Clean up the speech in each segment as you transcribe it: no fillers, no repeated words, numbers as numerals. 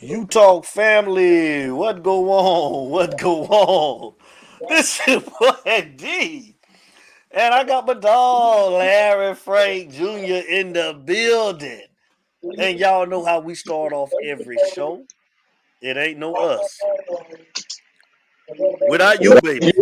You talk family. What go on? What go on? This is boy D. And I got my dog, Larry Frank Jr. in the building. And y'all know how we start off every show. It ain't no us. Without you, baby.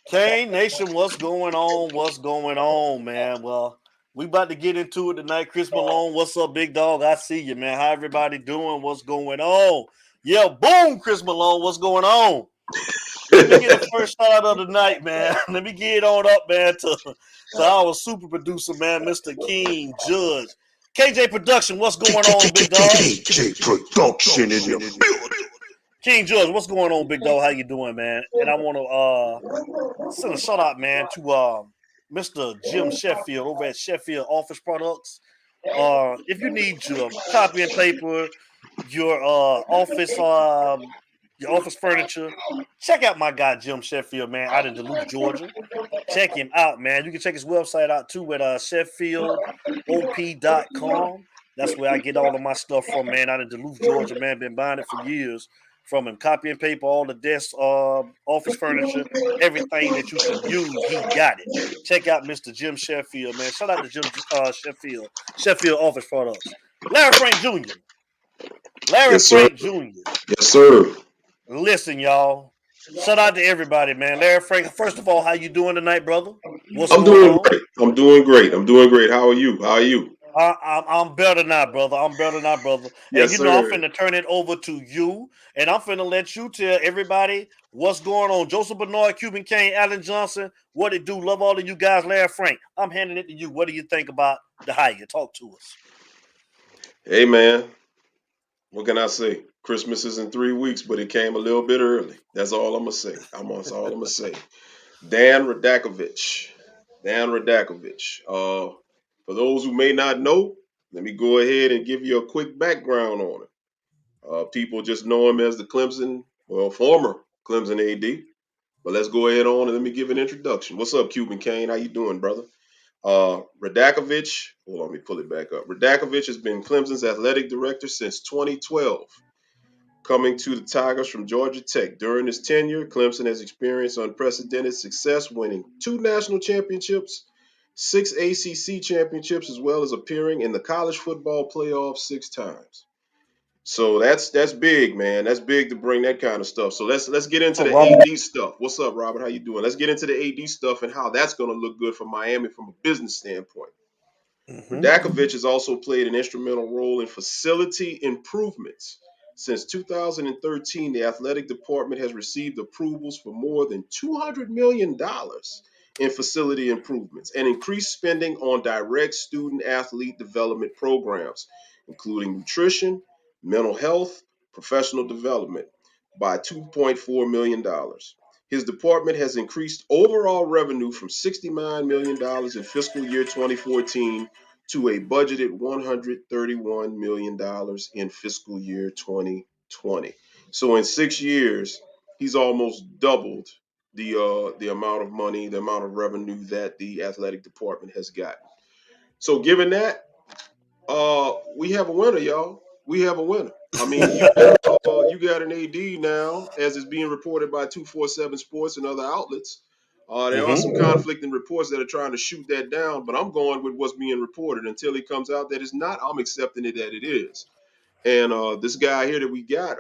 Kane Nation, what's going on? What's going on, man? Well, we about to get into it tonight. Chris Malone, what's up, big dog? I see you, man. How everybody doing? What's going on? Yeah, boom, Chris Malone, what's going on? Let me get the first shout out of the night, man. Let me get on up, man, to our super producer, man, Mr. King Judge. KJ Production, what's going on, big dog? KJ Production in the building. King Judge, what's going on, big dog? How you doing, man? And I want to send a shout out, man, to Mr. Jim Sheffield over at Sheffield Office Products. If you need your copy and paper, your your office furniture, check out my guy Jim Sheffield, man, out in Duluth, Georgia. Check him out, man. You can check his website out too at SheffieldOP.com. That's where I get all of my stuff from, man, out in Duluth, Georgia, man. Been buying it for years from him. Copy and paper, all the desk, office furniture, everything that you can use, he got it. Check out Mr. Jim Sheffield, man. Shout out to Jim Sheffield, Sheffield Office Products. Larry Frank Jr. Larry Yes, sir. Frank Jr. Yes, sir. Listen, y'all. Shout out to everybody, man. Larry Frank, first of all, how you doing tonight, brother? What's I'm going doing on? great. I'm doing great. I'm doing great. How are you? How are you? I'm better now, brother. I'm better now, brother. And Yes, you know, I'm sir. finna turn it over to you, and I'm finna let you tell everybody what's going on. Joseph Bernard, Cuban Kane, Allen Johnson, what it do? Love all of you guys. Larry Frank, I'm handing it to you. What do you think about the hire? Talk to us. Hey, man. What can I say? Christmas is in 3 weeks, but it came a little bit early. That's all I'm gonna say. That's all I'm gonna say. Dan Radakovich. Dan Radakovich. For those who may not know, let me go ahead and give you a quick background on it. People just know him as the former Clemson AD. But let's go ahead on and let me give an introduction. What's up, Cuban Kane? How you doing, brother? Radakovich, hold on, let me pull it back up. Radakovich has been Clemson's athletic director since 2012, coming to the Tigers from Georgia Tech. During his tenure, Clemson has experienced unprecedented success, winning 2 national championships, 6 ACC championships, as well as appearing in the college football playoffs 6 times. So that's big, man. That's big to bring that kind of stuff. So let's get into Oh, the Robert. AD stuff. What's up, Robert? How you doing? Let's get into the AD stuff and how that's going to look good for Miami from a business standpoint. Mm-hmm. Radakovich has also played an instrumental role in facility improvements. Since 2013, the athletic department has received approvals for more than $200 million in facility improvements and increased spending on direct student athlete development programs, including nutrition, mental health, professional development, by $2.4 million. His department has increased overall revenue from $69 million in fiscal year 2014 to a budgeted $131 million in fiscal year 2020. So in 6 years, he's almost doubled the amount of money, the amount of revenue that the athletic department has gotten. So given that, we have a winner, y'all. We have a winner. I mean, you got an AD now, as is being reported by 247 Sports and other outlets. There are some Mm-hmm. conflicting reports that are trying to shoot that down, but I'm going with what's being reported until it comes out that it's not. I'm accepting it that it is. And this guy here that we got,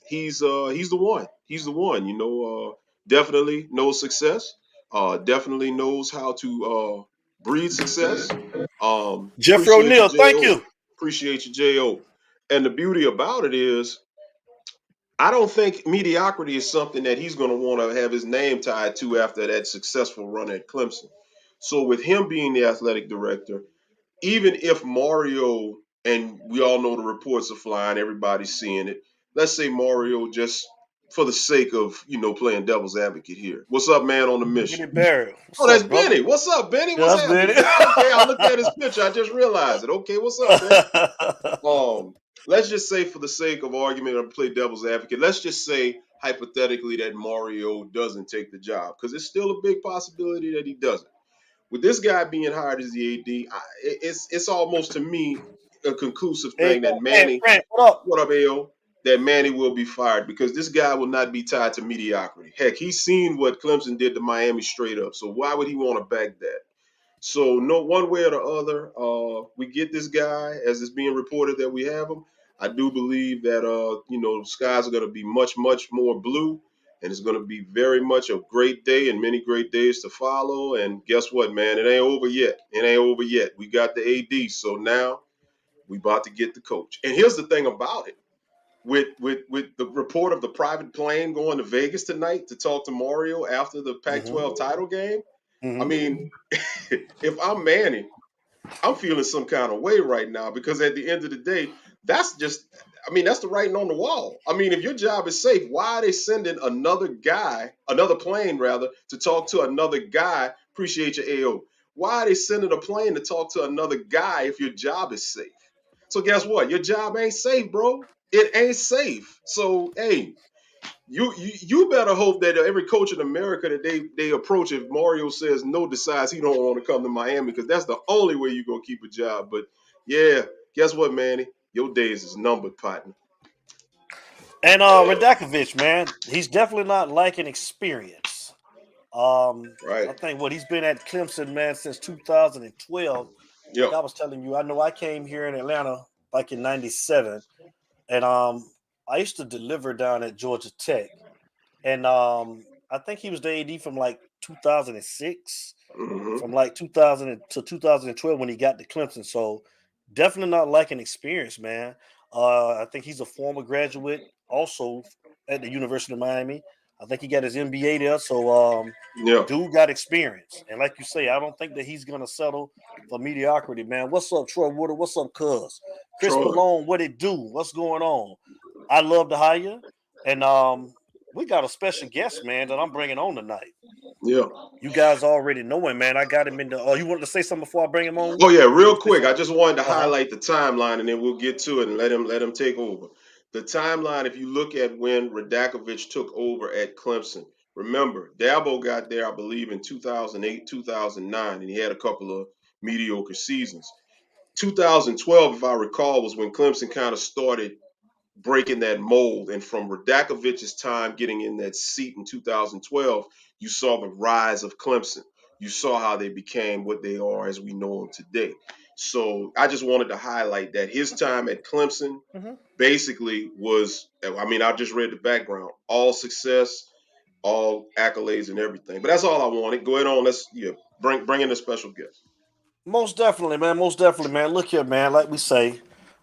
he's the one. He's the one. Definitely knows success. Definitely knows how to breed success. Jeffrey Appreciate you, O'Neill, thank Jo. you. Appreciate you, Jo. And the beauty about it is, I don't think mediocrity is something that he's going to want to have his name tied to after that successful run at Clemson. So with him being the athletic director, even if Mario, and we all know the reports are flying, everybody's seeing it. Let's say Mario, just for the sake of playing devil's advocate here. What's up, man? On the mission. Benny Barrett, Oh, what's that's up, brother? Benny. What's up, Benny? Yeah, What's that's happening, Benny. Benny? Okay, I looked at his picture. I just realized it. Okay, what's up, Benny? Let's just say, for the sake of argument, or play devil's advocate, let's just say hypothetically that Mario doesn't take the job, because it's still a big possibility that he doesn't. with this guy being hired as the AD, it's almost to me a conclusive Hey, thing that hey, Manny, Frank, what up? what up, AO? That Manny will be fired because this guy will not be tied to mediocrity. Heck, he's seen what Clemson did to Miami straight up. So why would he want to back that? So no, one way or the other, we get this guy as it's being reported that we have him. I do believe that skies are going to be much more blue, and it's going to be very much a great day and many great days to follow. And guess what, man? It ain't over yet. It ain't over yet. We got the AD, so now we about to get the coach. And here's the thing about it. With the report of the private plane going to Vegas tonight to talk to Mario after the Pac-12 title game, I Mm-hmm. mean, if I'm Manny, I'm feeling some kind of way right now because at the end of the day, that's just, I mean, that's the writing on the wall. I mean, if your job is safe, why are they sending another plane rather, to talk to another guy? Appreciate your AO. Why are they sending a plane to talk to another guy if your job is safe? So guess what? Your job ain't safe, bro. It ain't safe. So hey, you better hope that every coach in America that they approach, if Mario says no, decides he don't want to come to Miami, because that's the only way you're gonna keep a job. But yeah, guess what, Manny? Your days is numbered, partner. And Radakovich, man, he's definitely not lacking experience. Right. I think what he's been at Clemson, man, since 2012. Like Yeah. I was telling you, I know I came here in Atlanta back in '97, and I used to deliver down at Georgia Tech, and I think he was the AD from like 2006, from Mm-hmm. like 2000 to 2012 when he got to Clemson. So definitely not lacking experience, man. I think he's a former graduate also at the University of Miami. I think he got his MBA there. So Yeah. dude got experience. And like you say, I don't think that he's gonna settle for mediocrity, man. What's up, Troy Woodard? What's up, Cuz? Chris Troy. Malone, what it do? What's going on? I love to hire. And we got a special guest, man, that I'm bringing on tonight. Yeah. You guys already know him, man. I got him in the. Oh, you wanted to say something before I bring him on? Oh yeah, You real want to say quick. I something? just wanted to Uh huh. highlight the timeline, and then we'll get to it and let him take over. The timeline, if you look at when Radakovich took over at Clemson, remember Dabo got there, I believe, in 2008, 2009, and he had a couple of mediocre seasons. 2012, if I recall, was when Clemson kind of started breaking that mold. And from Radakovich's time getting in that seat in 2012, you saw the rise of Clemson. You saw how they became what they are as we know them today. So I just wanted to highlight that his time at Clemson Mm-hmm. basically was, I mean, I just read the background, all success, all accolades and everything. But that's all I wanted. Go ahead on. Let's bring in a special guest. Most definitely, man. Most definitely, man. Look here, man. Like we say,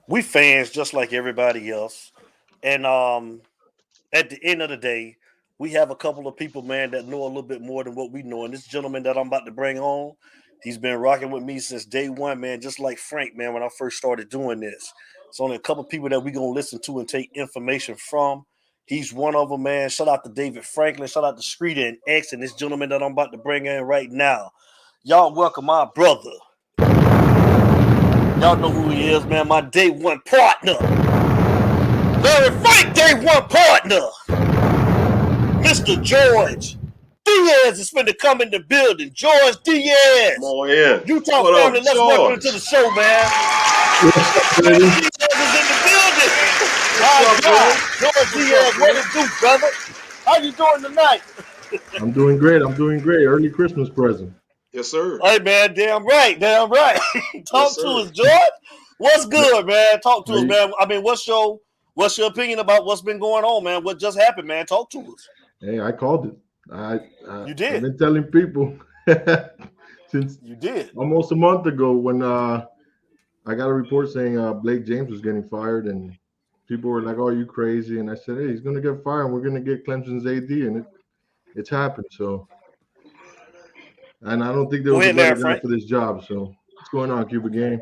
we fans just like everybody else, and at the end of the day, we have a couple of people, man, that know a little bit more than what we know. And this gentleman that I'm about to bring on, he's been rocking with me since day one, man. Just like Frank, man, when I first started doing this. It's only a couple of people that we're gonna listen to and take information from. He's one of them, man. Shout out to David Franklin. Shout out to Streeter and X and this gentleman that I'm about to bring in right now. Y'all welcome my brother. Y'all know who he is, man. My day one partner. Very Frank day one partner. Mr. George Diaz is finna come in the building. George Come Diaz. on in. Utah What family, up, let's welcome him to George? the show, man. What's up, George baby? Diaz is in the building. What's My up, God. bro? George What's up, Diaz, what bro? it do, brother? How you doing tonight? I'm doing great. I'm doing great. Early Christmas present. Yes, sir. Hey, man, damn right. Damn right. Yes, Talk to sir. us, George. What's good, man? Talk to us, Hey, man. I mean, what's your opinion about what's been going on, man? What just happened, man? Talk to us. hey, I called it. I've You did. been telling people since You did. almost a month ago when I got a report saying Blake James was getting fired, and people were like, "Oh, you crazy?" And I said, "Hey, he's gonna get fired. And we're gonna get Clemson's AD," and it's happened. So, and I don't think there Go was a ahead, better there, guy Frank. for this job. So, what's going on, Cuba Gang?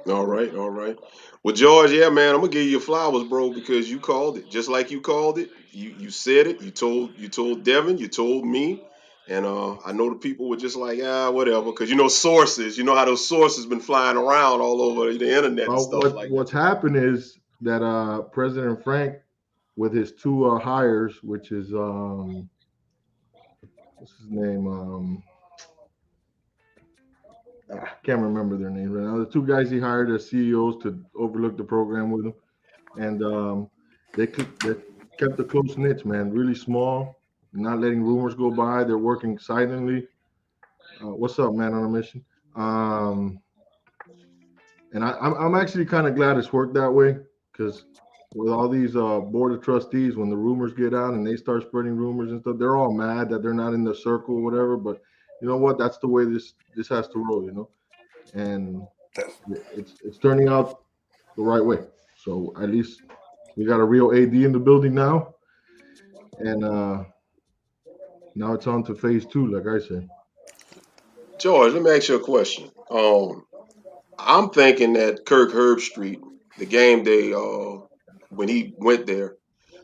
All right, all right. Well, George, yeah, man, I'm gonna give you your flowers, bro, because you called it. Just like you called it. You said it. You told Devin, you told me. And I know the people were just like, whatever, because you know sources. You know how those sources been flying around all over the internet and Well, stuff like that. what's happened is that President Frank, with his two hires, which is what's his name? I can't remember their names right now. The two guys he hired as CEOs to overlook the program with him, and they kept a close niche, man. Really small, not letting rumors go by. They're working silently. What's up, man? On a mission. Um, and I'm actually kind of glad it's worked that way because with all these board of trustees, when the rumors get out and they start spreading rumors and stuff, they're all mad that they're not in the circle or whatever. But you know what? That's the way this has to roll, you know. And it's turning out the right way. So at least we got a real AD in the building now, and now it's on to phase two, like I said. George, let me ask you a question. I'm thinking that Kirk Herbstreit, the game day, when he went there,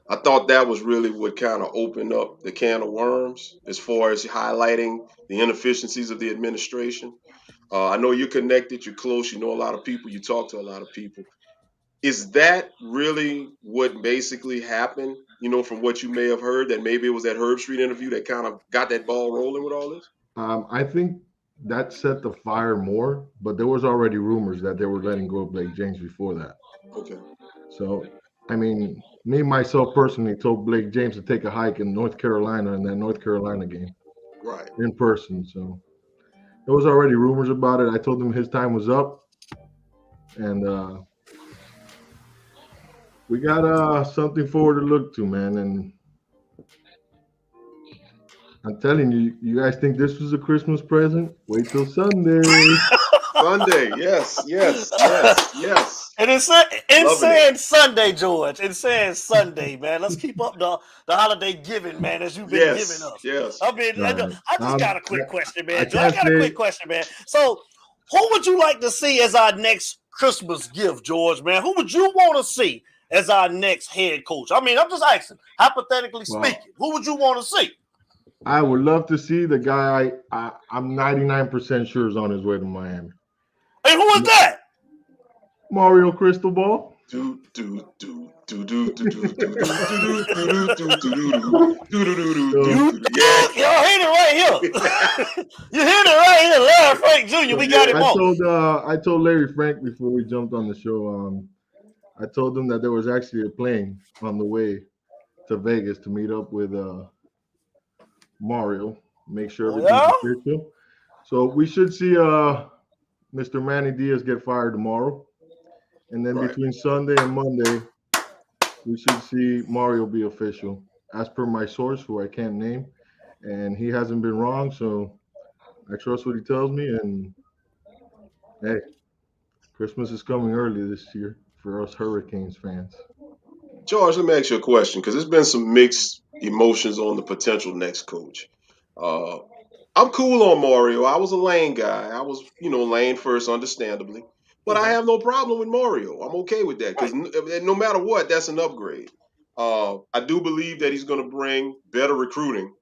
I thought that was really what kind of opened up the can of worms as far as highlighting the inefficiencies of the administration. I know you're connected, you're close, you know a lot of people, you talk to a lot of people. Is that really what basically happened? You know, from what you may have heard, that maybe it was that Herb Street interview that kind of got that ball rolling with all this? I think that set the fire more, but there was already rumors that they were letting go of Blake James before that. Okay, So, I mean, me myself personally told Blake James to take a hike in North Carolina in that North Carolina game right. in person. So there was already rumors about it. I told him his time was up, and we got something forward to look to, man. And I'm telling you, you guys think this was a Christmas present? Wait till Sunday. Sunday, yes, yes, yes, yes. And it's Loving it. saying Sunday, George. It's saying Sunday, man. Let's keep up the holiday giving, man, as you've been giving Yes, us. yes. I mean, All right. I just got a quick question, I man. Joe, I can't got a say. quick question, man. So, who would you like to see as our next Christmas gift, George, man? Who would you want to see as our next head coach? I mean, I'm just asking, hypothetically Well, speaking, who would you want to see? I would love to see the guy I'm 99% sure is on his way to Miami. And who is that? Mario Cristobal. Do do do do do do do do do do do do do do do So, You do. Yeah. y'all hear it right here. You hear it right here, Larry Frank Jr. We got him on. I told Larry Frank before we jumped on the show. I told him that there was actually a plane on the way to Vegas to meet up with Mario, make sure Oh everything's yeah. official. So we should see Mr. Manny Diaz get fired tomorrow, and then Right. between Sunday and Monday, we should see Mario be official, as per my source, who I can't name, and he hasn't been wrong. So I trust what he tells me, and hey, Christmas is coming early this year for us Hurricanes fans. George, let me ask you a question because there's been some mixed emotions on the potential next coach. Uh, I'm cool on Mario. I was a Lane guy. I was, Lane first, understandably. But I Mhm. have no problem with Mario. I'm okay with that because Right. no matter what, that's an upgrade. I do believe that he's going to bring better recruiting.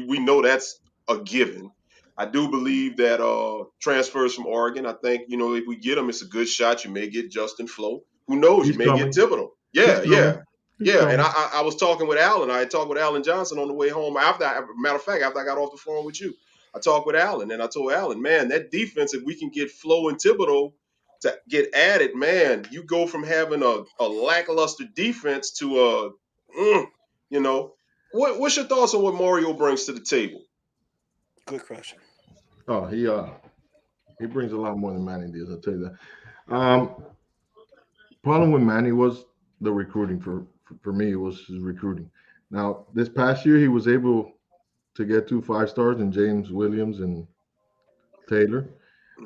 We know that's a given. I do believe that transfers from Oregon. I think if we get him, it's a good shot. You may get Justin Flo. Who knows? You He's may get coming. Thibodeau. He's Yeah, yeah. coming. He's Yeah, and coming. I was talking with Alan. I had talked with Alan Johnson on the way home. Matter of fact, after I got off the phone with you, I talked with Alan, and I told Alan, man, that defense, if we can get Flo and Thibodeau to get added, man, you go from having a lackluster defense to you know. What's your thoughts on what Mario brings to the table? Good question. Oh, he brings a lot more than Manny Diaz. I'll tell you that. Problem with Manny was the recruiting. For me, it was his recruiting. Now this past year, he was able to get 2 5 stars in James Williams and Taylor.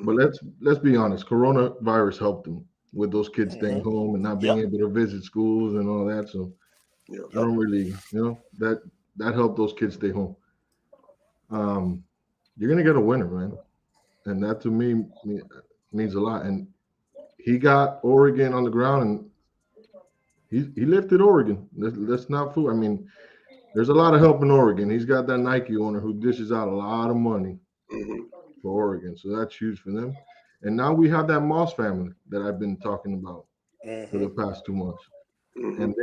But Mm-hmm. let's be honest, coronavirus helped him with those kids staying Mm-hmm. home and not being Yep. able to visit schools and all that. So Yeah. I Yep. don't really, that helped those kids stay home. Um, you're gonna get a winner, man, and that to me means a lot. And he got Oregon on the ground, and he lifted Oregon. Let's not fool. I mean, there's a lot of help in Oregon. He's got that Nike owner who dishes out a lot of money Mm-hmm. for Oregon, so that's huge for them. And now we have that Moss family that I've been talking about for Mm-hmm. the past 2 months, Mm-hmm. and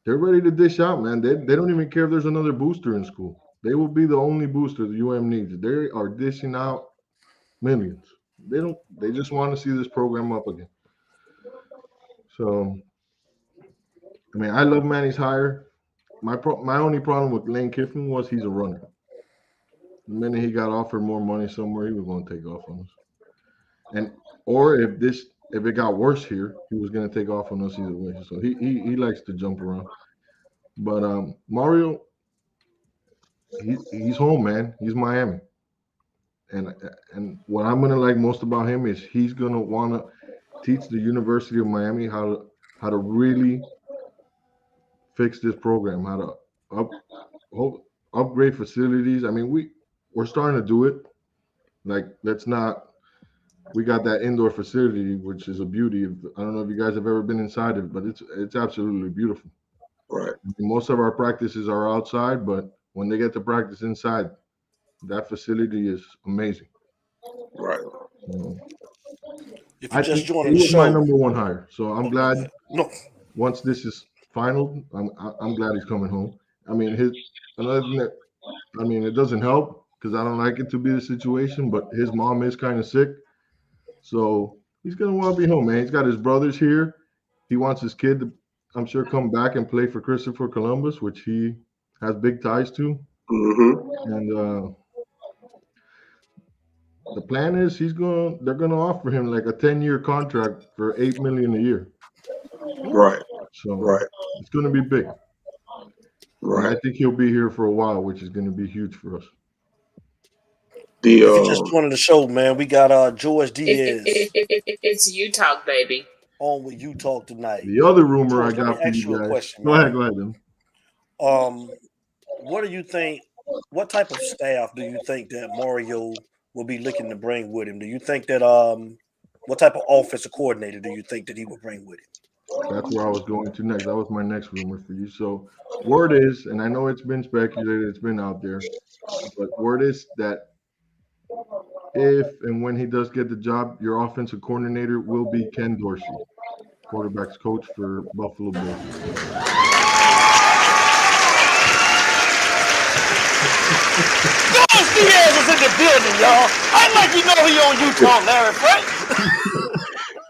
they're ready to dish out, man. They don't even care if there's another booster in school. They will be the only booster the UM needs. They are dishing out millions. They don't. They just want to see this program up again. So I mean, I love Manny's hire. My only problem with Lane Kiffin was he's a runner. The minute he got offered more money somewhere, he was going to take off on us. And or if it got worse here, he was going to take off on us either way. So he likes to jump around. But Mario, he's home, man. He's Miami. And and what I'm gonna like most about him is he's gonna wanna teach the University of Miami how to really fix this program, how to upgrade facilities. I mean, we're starting to do it. Like, let's not. We got that indoor facility, which is a beauty. I don't know if you guys have ever been inside it, but it's absolutely beautiful. Right. Most of our practices are outside, but when they get to practice inside, that facility is amazing. Right. If I you're just think joining he the was my show, number one hire. So I'm glad no, once this is final, I'm glad he's coming home. I mean, another thing that I mean, it doesn't help because I don't like it to be the situation, but his mom is kind of sick, so he's gonna want to be home, man. He's got his brothers here. He wants his kid to, I'm sure, come back and play for Christopher Columbus, which he has big ties to. Mm-hmm. And the plan is they're gonna offer him like a 10-year contract for $8 million a year. Right. So Right. it's gonna be big. And I Right. think he'll be here for a while, which is going to be huge for us. The if you're just joining the show, man, we got George Diaz It's you talk, baby. on with You Talk tonight. The other rumor George, I let me got for ask you you a guys. question, Go man. ahead, then. What do you think? What type of staff do you think that Mario will be looking to bring with him? Do you think that what type of offensive coordinator do you think that he will bring with him? That's where I was going to next. That was my next rumor for you. So, word is, and I know it's been speculated, it's been out there, but word is that if and when he does get the job, your offensive coordinator will be Ken Dorsey, quarterbacks coach for Buffalo Bills. George Diaz is in the building, y'all. I'd like you know he on You Talk, Larry Frank.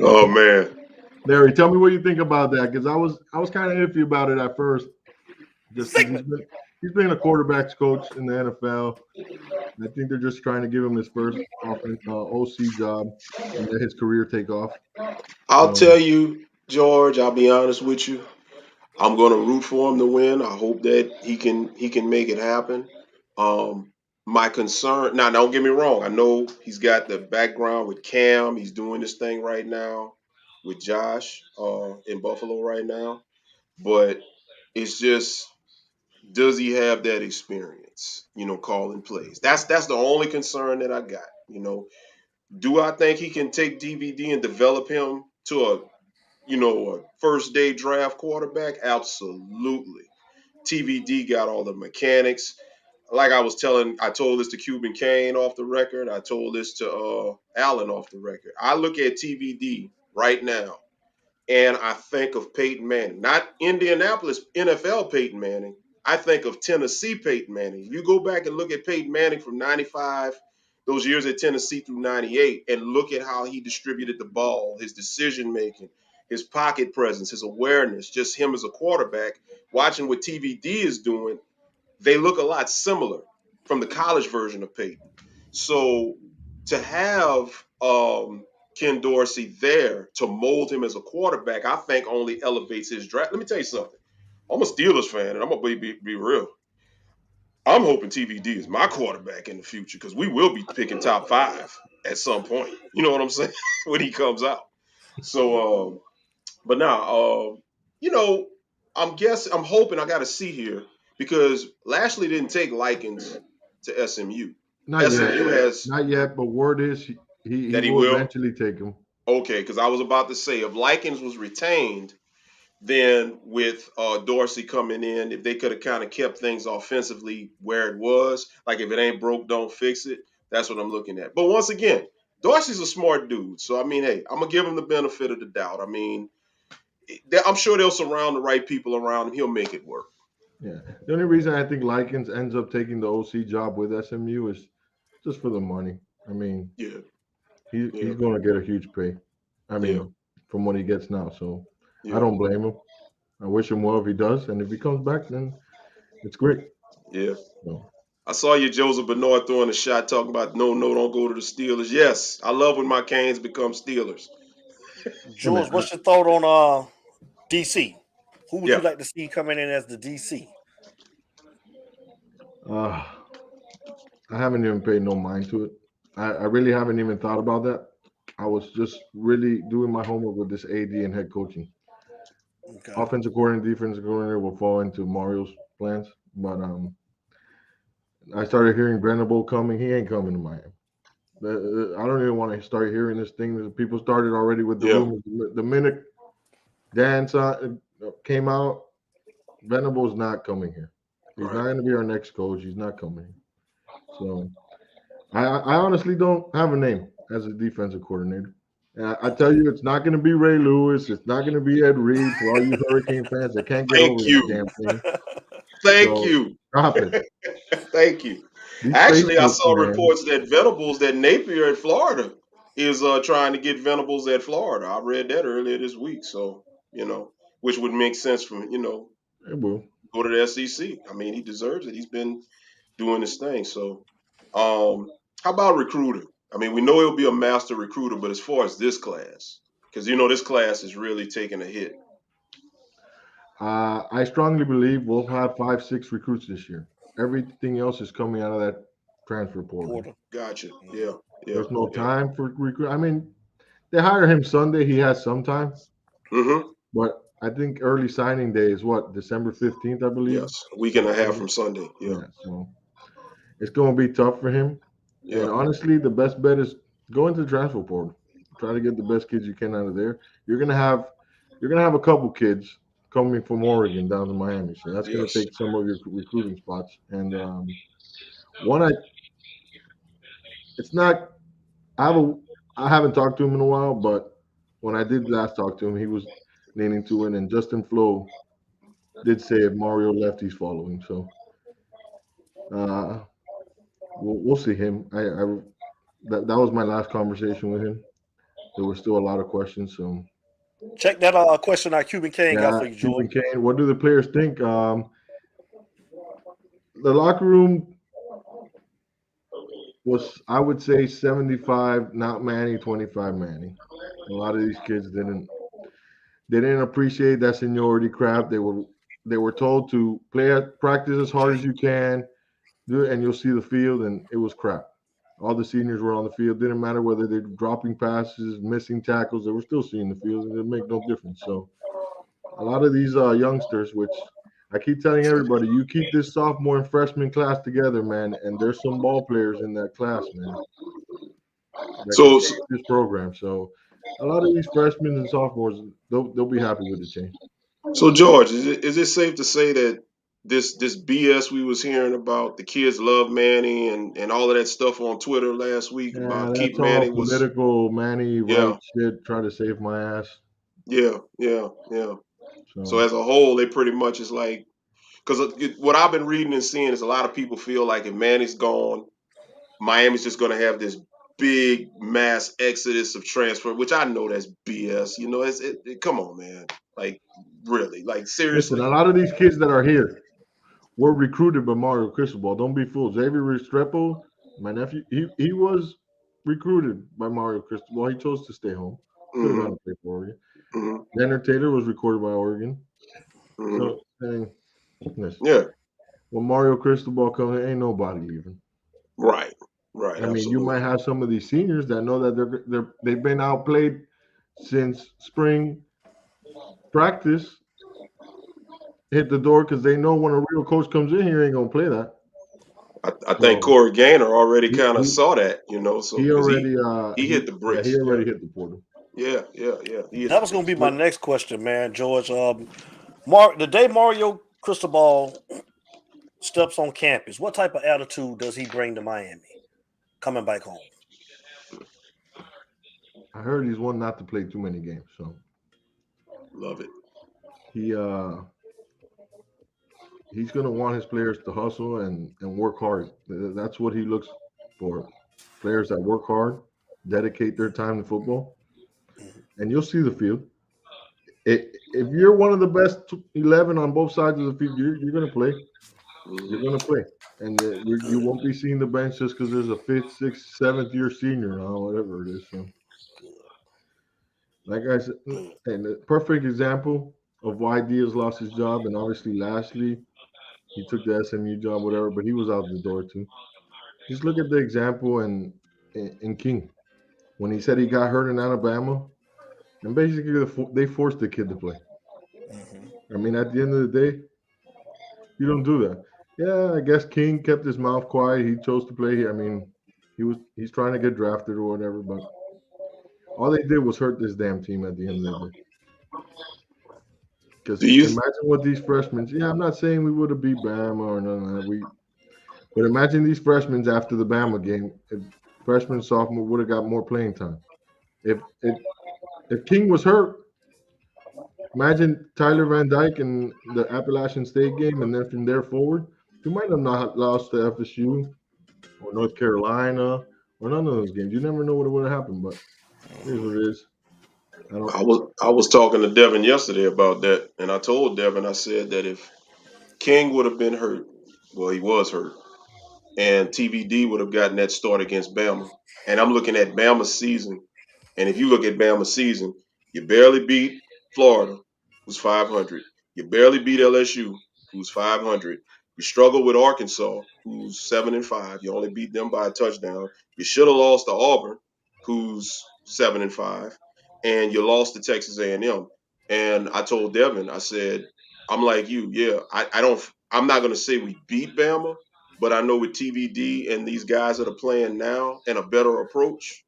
Oh man. Larry, tell me what you think about that, because I was kind of iffy about it at first, just because he's been a quarterbacks coach in the NFL. I think they're just trying to give him his first OC job and let his career take off. I'll tell you, George, I'll be honest with you. I'm gonna root for him to win. I hope that he can make it happen. Um, my concern now, don't get me wrong. I know he's got the background with Cam. He's doing this thing right now with Josh in Buffalo right now. But it's just, does he have that experience? Calling plays. That's the only concern that I got. Do I think he can take DVD and develop him to a first day draft quarterback? Absolutely. TVD got all the mechanics. Like I told this to Cuban Kane off the record. I told this to Allen off the record. I look at TVD right now and I think of Peyton Manning, not Indianapolis NFL Peyton Manning. I think of Tennessee Peyton Manning. You go back and look at Peyton Manning from 95, those years at Tennessee through 98, and look at how he distributed the ball, his decision making, his pocket presence, his awareness, just him as a quarterback. Watching what TVD is doing, they look a lot similar from the college version of Peyton. So to have Ken Dorsey there to mold him as a quarterback, I think only elevates his draft. Let me tell you something. I'm a Steelers fan, and I'm gonna be real. I'm hoping TVD is my quarterback in the future because we will be picking top 5 at some point. You know what I'm saying? When he comes out. So, but now, I'm hoping. I got to see here because Lashley didn't take Likens to SMU. Not SMU yet, has not yet, but word is he that he will will. eventually take him. Okay, because I was about to say if Likens was retained, then with Dorsey coming in, if they could have kind of kept things offensively where it was, like if it ain't broke, don't fix it. That's what I'm looking at. But once again, Dorsey's a smart dude, so I mean, hey, I'm gonna give him the benefit of the doubt. I mean, I'm sure they'll surround the right people around him. He'll make it work. Yeah. The only reason I think Likens ends up taking the OC job with SMU is just for the money. I mean, Yeah. he's going to get a huge pay. I mean, from what he gets now. So I don't blame him. I wish him well if he does, and if he comes back, then it's great. Yeah. So, I saw you, Joseph Bernard, throwing a shot talking about no, don't go to the Steelers. Yes, I love when my Canes become Steelers. hey man, George, what's your thought on DC? Who would you Yeah. like to see coming in as the DC? I haven't even paid no mind to it. I really haven't even thought about that. I was just really doing my homework with this AD and head coaching. Okay. Offensive coordinator, defensive coordinator will fall into Mario's plans, but I started hearing Venable coming. He ain't coming to Miami. I don't even want to start hearing this thing that people started already with the Yeah. rumors. The minute Dan came out, Venable's not coming here. He's not going to be our next coach. He's not coming here. So I honestly don't have a name as a defensive coordinator. And I tell you, it's not going to be Ray Lewis. It's not going to be Ed Reed for all you Hurricane fans that can't get over Thank that you. damn thing. Thank So you. stop it. Thank you. These Actually, I Facebook saw fans. reports that Venables, that Napier at Florida, is trying to get Venables at Florida. I read that earlier this week. So, which would make sense from, It will. go to the SEC. I mean, he deserves it. He's been doing his thing. So, how about recruiting? I mean, we know he'll be a master recruiter, but as far as this class, because this class is really taking a hit. I strongly believe we'll have 5, 6 recruits this year. Everything else is coming out of that transfer portal. Gotcha. Yeah. There's no time for recruit. I mean, they hire him Sunday. He has some time. Mm-hmm. But I think early signing day is what, December 15th, I believe. Yes, a week and a half from Sunday. Yeah. So it's going to be tough for him. Yeah. And honestly, the best bet is go into the transfer portal. Try to get the best kids you can out of there. You're gonna have a couple kids coming from Oregon down to Miami, so that's gonna take some of your recruiting spots. And it's not. I haven't talked to him in a while, but when I did last talk to him, he was leaning to it. And Justin Flo did say if Mario left, he's following. So we'll see him. That was my last conversation with him. There were still a lot of questions. So check that question our Cuban Kane got for you, George. Cuban Kane. What do the players think? The locker room was, I would say, 75 not Manny, 25 Manny. A lot of these kids didn't appreciate that seniority crap. They were told to practice as hard as you can, do it, and you'll see the field, and it was crap. All the seniors were on the field. Didn't matter whether they're dropping passes, missing tackles. They were still seeing the field, and it made no difference. So a lot of these youngsters, which I keep telling everybody, you keep this sophomore and freshman class together, man, and there's some ball players in that class, man, that can change this program. So a lot of these freshmen and sophomores, they'll be happy with the change. So George, is it safe to say that this BS we was hearing about the kids love Manny and all of that stuff on Twitter last week about keep That's Manny all political, Manny right shit, try to save my ass. Yeah. So as a whole, they pretty much is like, because what I've been reading and seeing is a lot of people feel like if Manny's gone, Miami's just going to have this big mass exodus of transfer, which I know that's BS. Come on, man. Like, really, like seriously. Listen, a lot of these kids that are here were recruited by Mario Cristobal. Don't be fooled. Xavier Restrepo, my nephew, he was recruited by Mario Cristobal. He chose to stay home. Could have gone to play for Oregon. Leonard Taylor was recruited by Oregon. So, listen, when Mario Cristobal comes in, ain't nobody leaving. Right. I mean, you might have some of these seniors that know that they've been outplayed since spring practice. Hit the door because they know when a real coach comes in here, ain't gonna play that. I think Corey Gaynor already kind of saw that, So he already he hit the bricks. Yeah, he already hit the portal. Yeah. That was going to be my next question, man, George. The day Mario Cristobal steps on campus, what type of attitude does he bring to Miami coming back home? I heard he's one not to play too many games, so love it. He's going to want his players to hustle and work hard. That's what he looks for. Players that work hard dedicate their time to football, Mhm. and you'll see the field. If you're one of the best 11 on both sides of the field, you're going to play. You're Mhm. going to play, and you won't be seeing the bench just because there's a fifth, sixth, seventh year senior now, whatever it is. So, like I said, Good. and a perfect example of why Diaz lost his job, and obviously Lashley, he took the SMU job, whatever, but he was out the door too. Just look at the example in King when he said he got hurt in Alabama, and basically they forced the kid to play. Mhm. I mean, at the end of the day, you don't do that. Yeah, I guess King kept his mouth quiet. He chose to play. I mean, he's trying to get drafted or whatever, but all they did was hurt this damn team at the end of the day. Because Do you? imagine what these freshmen. Yeah, I'm not saying we would have beat Bama or none of that. But imagine these freshmen after the Bama game. If freshman sophomore would have got more playing time. If King was hurt, imagine Tyler Van Dyke in the Appalachian State game, and then from there forward, you might have not lost to FSU or North Carolina or none of those games. You never know what would have happened, but here's what it is. I don't. I was talking to Devin yesterday about that, and I told Devin, I said that if King would have been hurt, well, he was hurt, and TVD would have gotten that start against Bama. And I'm looking at Bama's season, and if you look at Bama's season, you barely beat Florida, who's 500. You barely beat LSU, who's 500. You struggle with Arkansas, who's 7-5. You only beat them by a touchdown. You should have lost to Auburn, who's 7-5, and you lost to Texas A&M. And I told Devin, I said, I'm like you, yeah. I don't. I'm not going to say we beat Bama, but I know with TVD and these guys that are playing now and a better approach,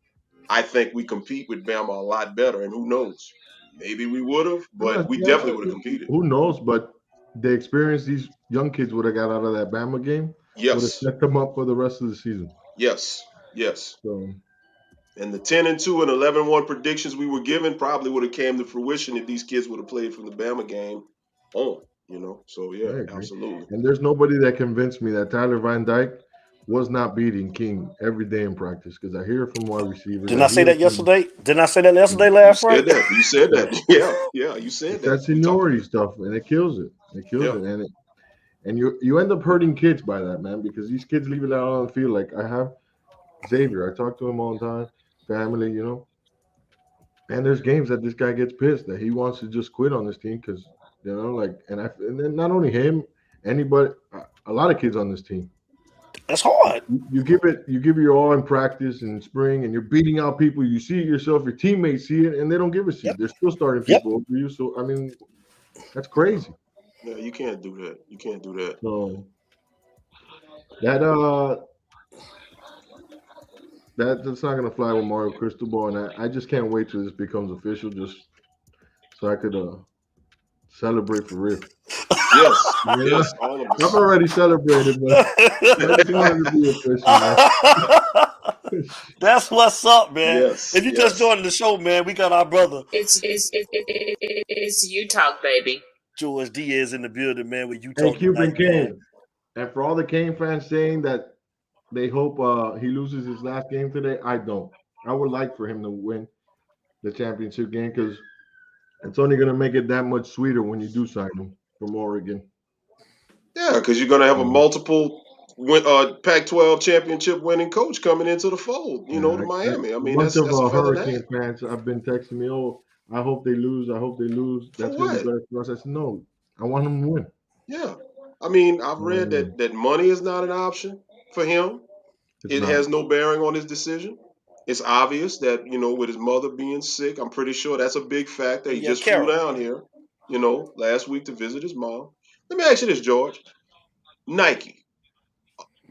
I think we compete with Bama a lot better. And who knows? Maybe we would have, I'm but not. we Yeah, definitely would have competed. who knows? But the experience these young kids would have got out of that Bama game would have Yes, set them up for the rest of the season. yes, yes. So And the 10-2 and 11-1 predictions we were given probably would have came to fruition if these kids would have played from the Bama game on. So yeah, I agree. absolutely. And there's nobody that convinced me that Tyler Van Dyke was not beating King every day in practice because I hear it from wide receivers. Didn't I I say hear it that from yesterday? Didn't I say that yesterday, You laugh right? said that. You said so that. Yeah, yeah. You said it's that that. We talked seniority about it. stuff, and it kills it. It kills Yeah. it, and you end up hurting kids by that, man, because these kids leave it out on the field. Like I have Xavier, I talk to him all the time, family, and there's games that this guy gets pissed that he wants to just quit on this team because like, and then not only him, anybody, a lot of kids on this team. That's hard. You give it your all in practice in spring, and you're beating out people. You see it yourself. Your teammates see it, and they don't give a shit. Yep. They're still starting Yep. people over you. So I mean, that's crazy. Yeah, you can't do that. You can't do that. So that that's not gonna fly with Mario Cristobal, and I just can't wait till this becomes official, just so I could celebrate for real. Yes, Yeah, yes, all of I've us. already celebrated, but I just wanted to be official, man. That's what's up, man. Yes, If you just yes. joined the show, man, we got our brother It's you talk, baby. George Diaz in the building, man, with you Hey, talk Cuban tonight, man. Kane, and for all the Kane fans saying that they hope he loses his last game today, I don't. I would like for him to win the championship game because it's only going to make it that much sweeter when you do sign him from Oregon. Yeah, because you're gonna have a So, multiple Pac-12 championship winning coach coming into the fold. To Miami. I a mean, bunch that's of that's a feather in the Hurricane hat. fans have been texting me, "Oh, I hope they lose. I hope they lose. For That's going to be what? better for us." I said, "No, I want them to win." Yeah. I mean, I've read Um, that money is not an option for him. it's It not. has no bearing on his decision. It's obvious that, with his mother being sick, I'm pretty sure that's a big factor. He Yeah, just flew Carol. down here, last week to visit his mom. Let me ask you this, George. Nike.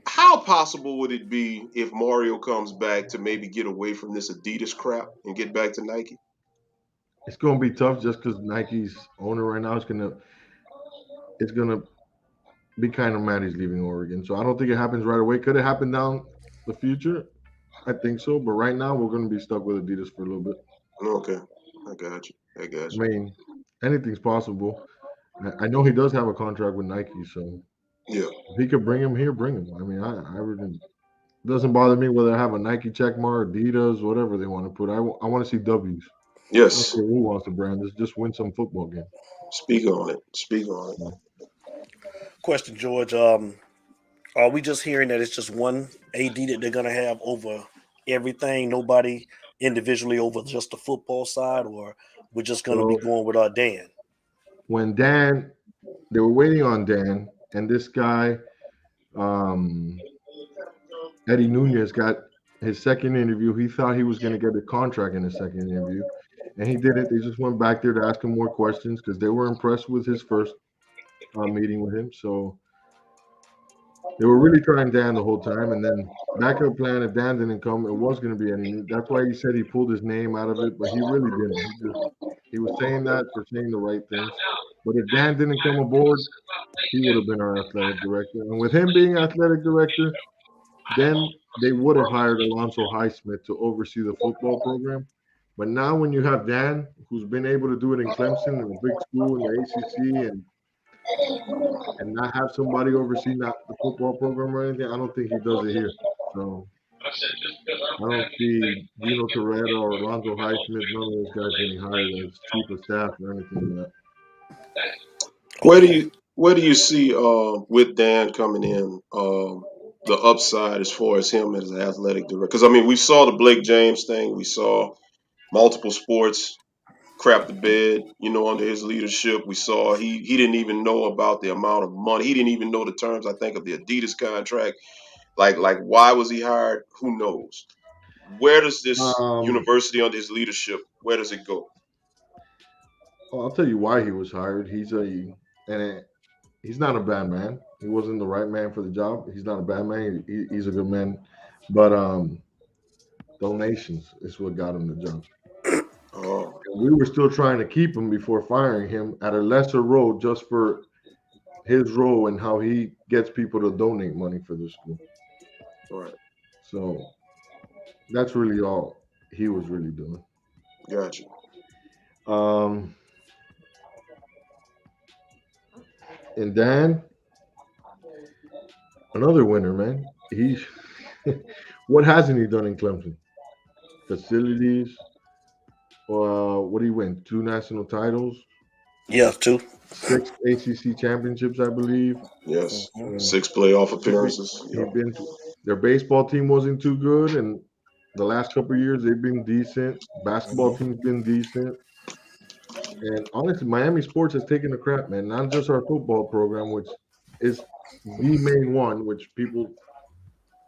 How possible would it be if Mario comes back to maybe get away from this Adidas crap and get back to Nike? It's going to be tough just because Nike's owner right now is it's gonna be kind of mad he's leaving Oregon. So I don't think it happens right away. Could it happen down the future? I think so. But right now we're going to be stuck with Adidas for a little bit. Okay, I got you. I got I you. mean, anything's possible. I know he does have a contract with Nike, so Yeah. if he could bring him here, bring him. I mean, I really. doesn't bother me whether I have a Nike check mark, Adidas, whatever they want to put. I want to see W's. I don't Yes. care who wants to brand this. Just win some football game. Speak on it. Speak on it. Question, George. Are we just hearing that it's just one AD that they're gonna have over everything? Nobody individually over just the football side, or we're just gonna be So going with Dan? when they were waiting on Dan, and this guy, um, Eddie Nunez, got his second interview. He thought he was going to get a contract in his second interview, and he didn't. They just went back there to ask him more questions because they were impressed with his first meeting with him. So they were really trying Dan the whole time. And then backup plan, if Dan didn't come, it was going to be Eddie Nunez. That's why he said he pulled his name out of it, but he really didn't. He was saying that for saying the right things. But if Dan didn't come aboard, he would have been our athletic director. And with him being athletic director, then they would have hired Alonzo Highsmith to oversee the football program. But now when you have Dan, who's been able to do it in Clemson, in a big school in the ACC, and not have somebody oversee not the football program or anything, I don't think he does it here. So I don't see Gino Toretta or Alonzo Highsmith, none of those guys getting hired as chief of staff or anything like that. Okay. Where do you see with Dan coming in the upside as far as him as an athletic director? Because I mean, we saw the Blake James thing. We saw multiple sports crap the bed, under his leadership. We saw he didn't even know about the amount of money. He didn't even know the terms, I think, of the Adidas contract. Like why was he hired? Who knows? Where does this Um, university under his leadership, where does it go? well, I'll tell you why he was hired. He's not a bad man. He wasn't the right man for the job. He's not a bad man. He's a good man, but donations is what got him the job. Oh, And we were still trying to keep him before firing him at a lesser role, just for his role and how he gets people to donate money for the school. right. So that's really all he was really doing. Gotcha. Um, and Dan, another winner, man. He's what hasn't he done in Clemson? Facilities. What did he win? 2 national titles, Yeah, too. 6 ACC championships, I believe. Yes. Mhm. 6 playoff He's been, appearances. he's Yep. been their baseball team wasn't too good, and the last couple of years they've been decent. Basketball Mhm. team's been decent, and honestly, Miami sports has taken a crap, man. Not just our football program, which is the main one, which people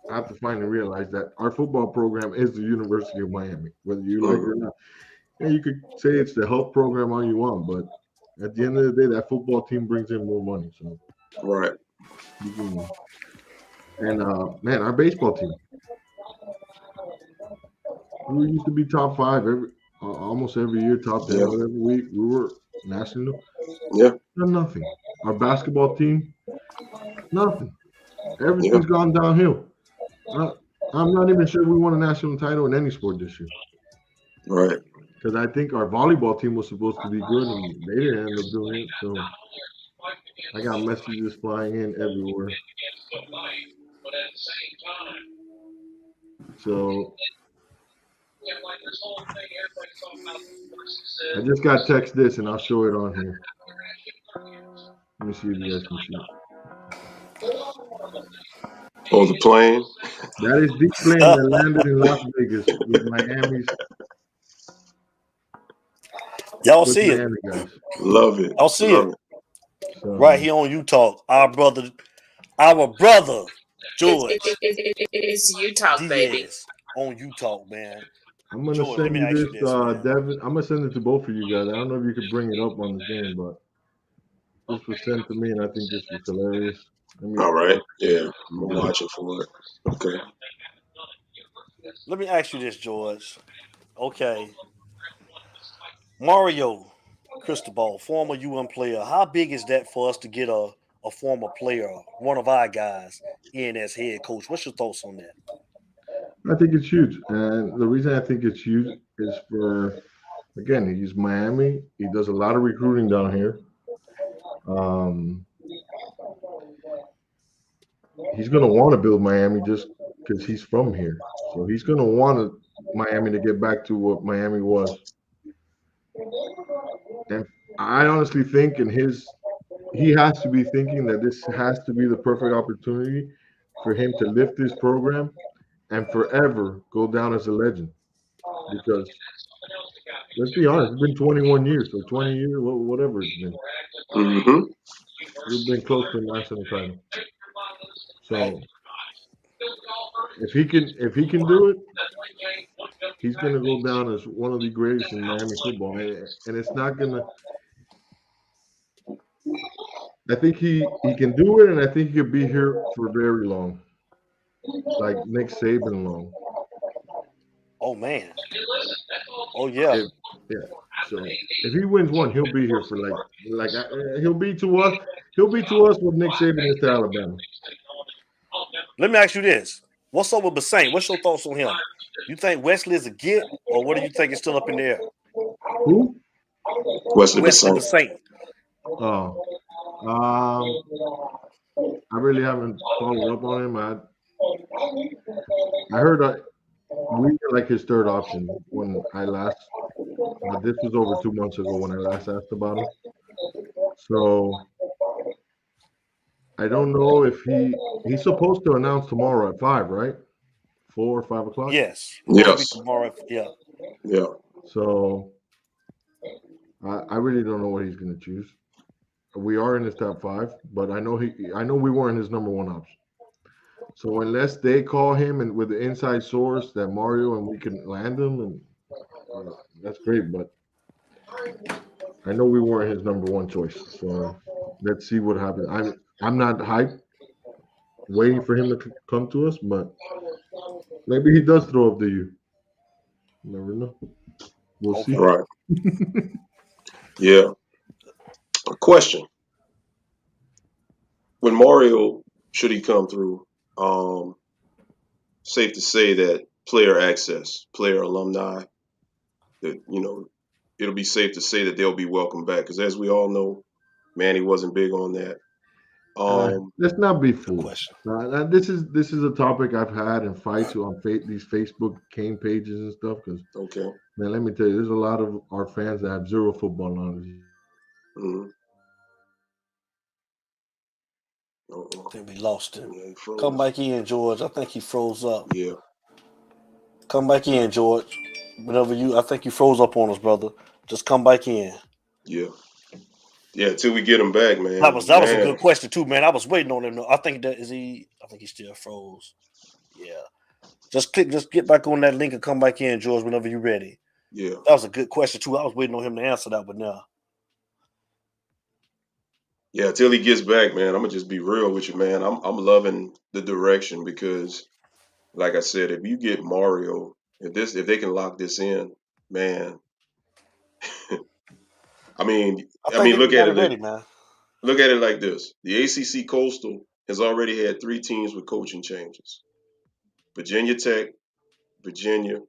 have to finally realize that our football program is the University of Miami, whether you like it Mhm. or not. Yeah, you could say it's the health program all you want, but at the end of the day, that football team brings in more money. So Right. you can, and man, our baseball team, we used to be top 5 almost every year, top 10, Yeah. whatever week. We were national. Yeah. Done nothing. Our basketball team, nothing. Yeah. Everything's gone downhill. I, I'm not even sure we won a national title in any sport this year. Right. Because I think our volleyball team was supposed to be good, and they didn't end up doing it. So I got messages flying in everywhere. So I just got text this, and I'll show it on here. Let me see if you guys can see it. Oh, the plane. That is the plane that landed in Las Vegas with Y'all see it. Miami guys. Love it. I'll see Love it it. right So here on Utah. Our brother George It's you talk, baby. Diaz on Utah, man. I'm gonna George, let send me you ask this, you this, man. Devin. I'm gonna send it to both of you guys. I don't know if you could bring it up on the thing, but this was sent to me, and I think this was hilarious. All right. Send Yeah. this to I'm you guys. watching for it. Okay. Let me ask you this, George. Okay. Mario Cristobal, former UM player. How big is that for us to get a former player, one of our guys, in as head coach? What's your thoughts on that? I think it's huge, and the reason I think it's huge is again, he's Miami. He does a lot of recruiting down here. He's going to want to build Miami just because he's from here. So he's going to want Miami to get back to what Miami was. And I honestly think he has to be thinking that this has to be the perfect opportunity for him to lift this program and forever go down as a legend. Because let's be honest, it's been 21 years or 20 years, whatever it's been. Mm-hmm. We've been close to a national title. Right. So if he can do it, he's gonna go down as one of the greatest in Miami football. And it's not gonna. I think he can do it, and I think he could be here for very long, like Nick Saban long. Oh man. Oh yeah. If, yeah. So if he wins one, he'll be here for he'll be to us. He'll be to us what Nick Saban is to Alabama. Let me ask you this: what's up with Basaint? What's your thoughts on him? You think Wesley is a get, or what do you think is still up in the air? Who? Wesley Wesley Basaint. Basaint. Oh, I really haven't followed up on him. I heard we were like his third option when I last. This was over 2 months ago when I last asked about him. So I don't know if he's supposed to announce tomorrow at 5, right? 4 or 5 o'clock. Yes, supposed to be Yes. tomorrow. Yeah. Yeah. So I really don't know what he's going to choose. We are in his top 5, but I know we weren't his number one option. So unless they call him and with the inside source that Mario and we can land him, and that's great. But I know we weren't his number one choice. So let's see what happens. I'm not hyped, waiting for him to come to us, but maybe he does throw up to you. Never know. We'll see. Right. Yeah. A question. When Mario, should he come through, safe to say that player access, player alumni, that, it'll be safe to say that they'll be welcome back. Because as we all know, Manny wasn't big on that. Let's not be Good fooled. question. This is a topic I've had in fights on these Facebook cane pages and stuff. Because Okay. man, let me tell you, there's a lot of our fans that have zero football knowledge. Mm-hmm. I think we lost him. Yeah, he froze. Come back in, George. I think he froze up. Yeah. Come back in, George. I think you froze up on us, brother. Just come back in. Yeah. Yeah, till we get him back, man. That was a good question too, man. I was waiting on him. I think he still froze. Yeah. Just get back on that link and come back in, George, whenever you're ready. Yeah. That was a good question too. I was waiting on him to answer that one now. Yeah, till he gets back, man. I'm gonna just be real with you, man. I'm loving the direction because, like I said, if you get Mario, if they can lock this in, man. I mean, look at it. Ready, man. Look at it like this: the ACC Coastal has already had 3 teams with coaching changes: Virginia Tech, Virginia,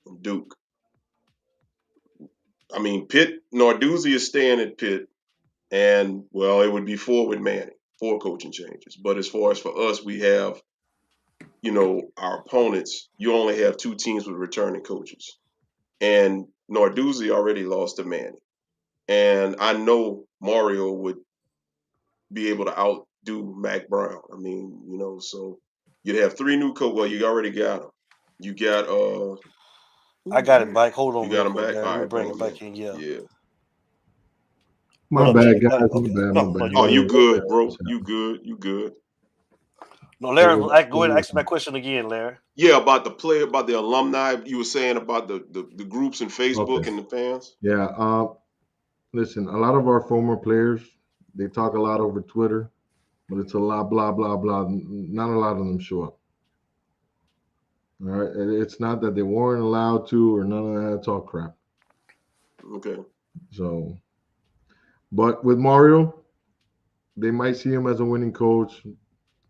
and Duke. I mean, Pitt, Narduzzi is staying at Pitt, and well, it would be 4 with Manning, 4 coaching changes. But as far as for us, we have, our opponents. You only have 2 teams with returning coaches, and Narduzzi already lost to Manning, and I know Mario would be able to outdo Mac Brown. I mean, so you'd have 3 new coaches. Well, you already got them. You got I got him back. Hold on, You real got him quick, back. Larry. All Let me right, bring bring him him back in. in. Yeah. Yeah. My What up, bad, Jimmy? guys. Okay. My No, bad. you Oh, you good. good, bro? You good? You good? No, Larry, go ahead and ask me that question again, Larry. Yeah, about the player, about the alumni. You were saying about the groups in Facebook Okay. and the fans. Yeah. Listen, a lot of our former players, they talk a lot over Twitter, but it's a lot blah blah blah. Not a lot of them show up. All right. It's not that they weren't allowed to or none of that. It's all crap. Okay. So, but with Mario, they might see him as a winning coach,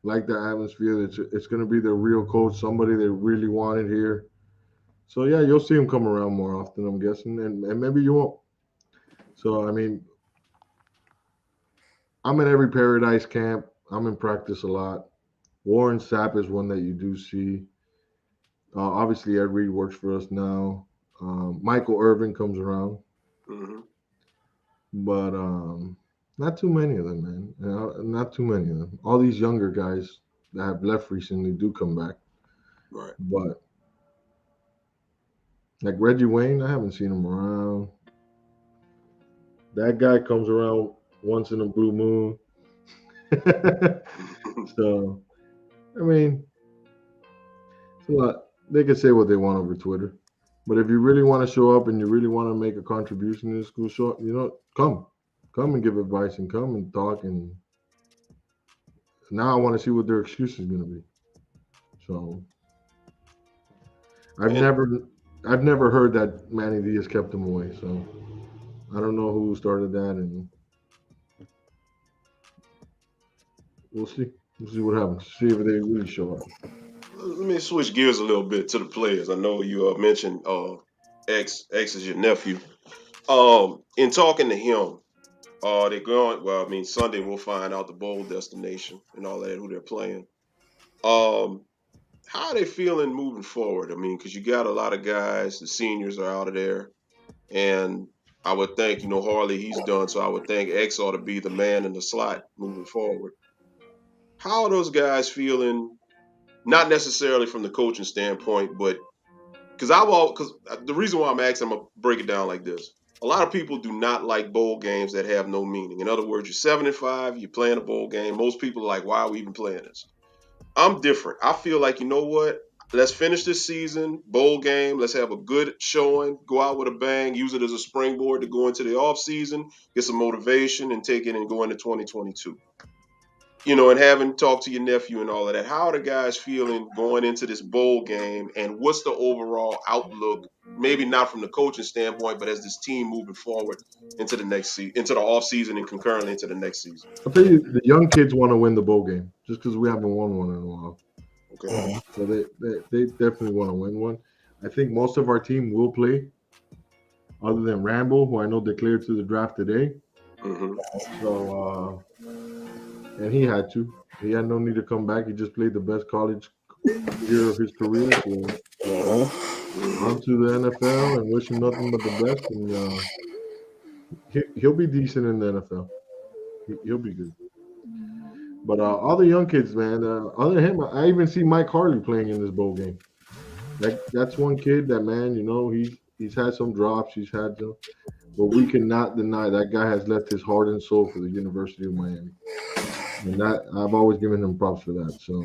like the atmosphere. It's going to be the real coach, somebody they really wanted here. So yeah, you'll see him come around more often, I'm guessing, and maybe you won't. So I mean, I'm in every Paradise camp. I'm in practice a lot. Warren Sapp is one that you do see. Obviously, Ed Reed works for us now. Michael Irvin comes around, Mm-hmm. but not too many of them, man. Not too many of them. All these younger guys that have left recently do come back, Right. but like Reggie Wayne, I haven't seen him around. That guy comes around once in a blue moon. So, I mean, it's a lot. They can say what they want over Twitter, but if you really want to show up and you really want to make a contribution in the school, show up. Come and give advice and come and talk. And now I want to see what their excuse is going to be. So, I've And never heard that Manny Diaz kept him away. So, I don't know who started that, and we'll see. We'll see what happens. See if they really show up. let me switch gears a little bit to the players. I know you mentioned X is your nephew. In talking to him, they're going. Well, I mean, Sunday we'll find out the bowl destination and all that, who they're playing. How are they feeling moving forward? I mean, because you got a lot of guys, the seniors are out of there, and I would think, Harley, he's done, so I would think X ought to be the man in the slot moving forward. How are those guys feeling? Not necessarily from the coaching standpoint, but because the reason why I'm asking, I'm gonna break it down like this. A lot of people do not like bowl games that have no meaning. In other words, you're 7-5, you're playing a bowl game. Most people are like, why are we even playing this? I'm different. I feel like, you know what? Let's finish this season, bowl game. Let's have a good showing, go out with a bang, use it as a springboard to go into the offseason, get some motivation, and take it and go into 2022. And having talked to your nephew and all of that, how are the guys feeling going into this bowl game, and what's the overall outlook? Maybe not from the coaching standpoint, but as this team moving forward into the next season, into the off season, and concurrently into the next season. I'll tell you, the young kids want to win the bowl game just because we haven't won one in a while. Okay. So they definitely want to win one. I think most of our team will play, other than Rambo, who I know declared to the draft today. Mm-hmm. So, and he had to. He had no need to come back. He just played the best college year of his career. So, on to the NFL and wish him nothing but the best. And he'll be decent in the NFL. He'll be good. But all the young kids, man, other than him, I even see Mike Harley playing in this bowl game. That's one kid that, man, he's had some drops, he's had some, but we cannot deny that guy has left his heart and soul for the University of Miami, and that I've always given him props for that. So,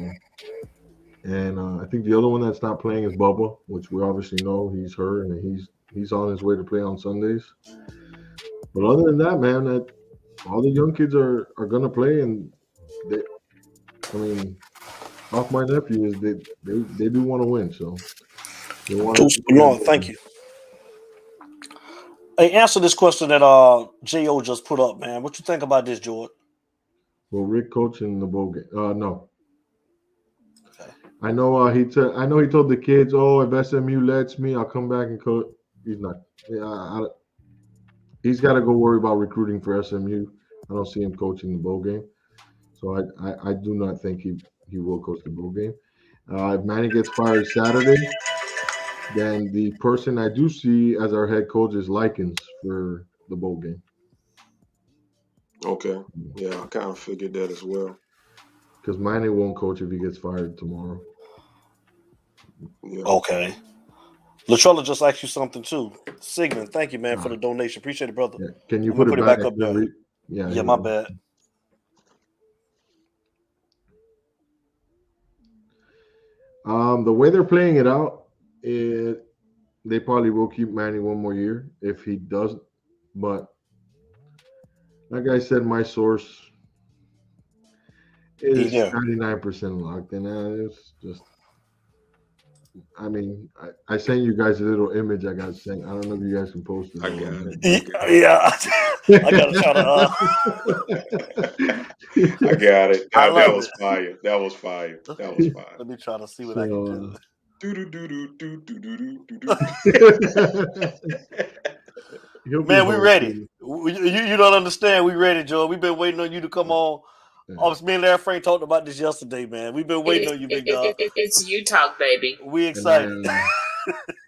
and I think the other one that's not playing is Bubba, which we obviously know he's hurt and he's on his way to play on Sundays. But other than that, man, all the young kids are gonna play, and off my nephew is they do want to win, so they want to. Lord, thank you. Hey, answer this question that Jo just put up, man. What you think about this, George? Well, Rick coaching the bowl game? No. Okay. I know he told the kids, "Oh, if SMU lets me, I'll come back and coach." He's not. Yeah, he's got to go worry about recruiting for SMU. I don't see him coaching the bowl game, so I do not think he will coach the bowl game. If Manny gets fired Saturday, then the person I do see as our head coach is Likens for the bowl game. Okay. Yeah, I kind of figured that as well. Because Manny won't coach if he gets fired tomorrow. Yeah. Okay. Latrella just asked you something too. Sigmund, thank you, man, for the donation. Appreciate it, brother. Yeah. Can you I'm put gonna it back up there? Yeah, my bad. The way they're playing it out, they probably will keep Manny one more year if he doesn't. But like I said, my source is 99% locked, and it's just. I mean, I sent you guys a little image I got sent. I don't know if you guys can post it. I got it. Yeah, I gotta try to. I got it. That was fire. That was fire. Let me try to see what I can do. Man, we ready. You don't understand. We ready, Joe. We've been waiting on you to come on Oh, me and Larry Frank talked about this yesterday, man. We've been waiting on you, big dog. It's you talk, baby. We excited.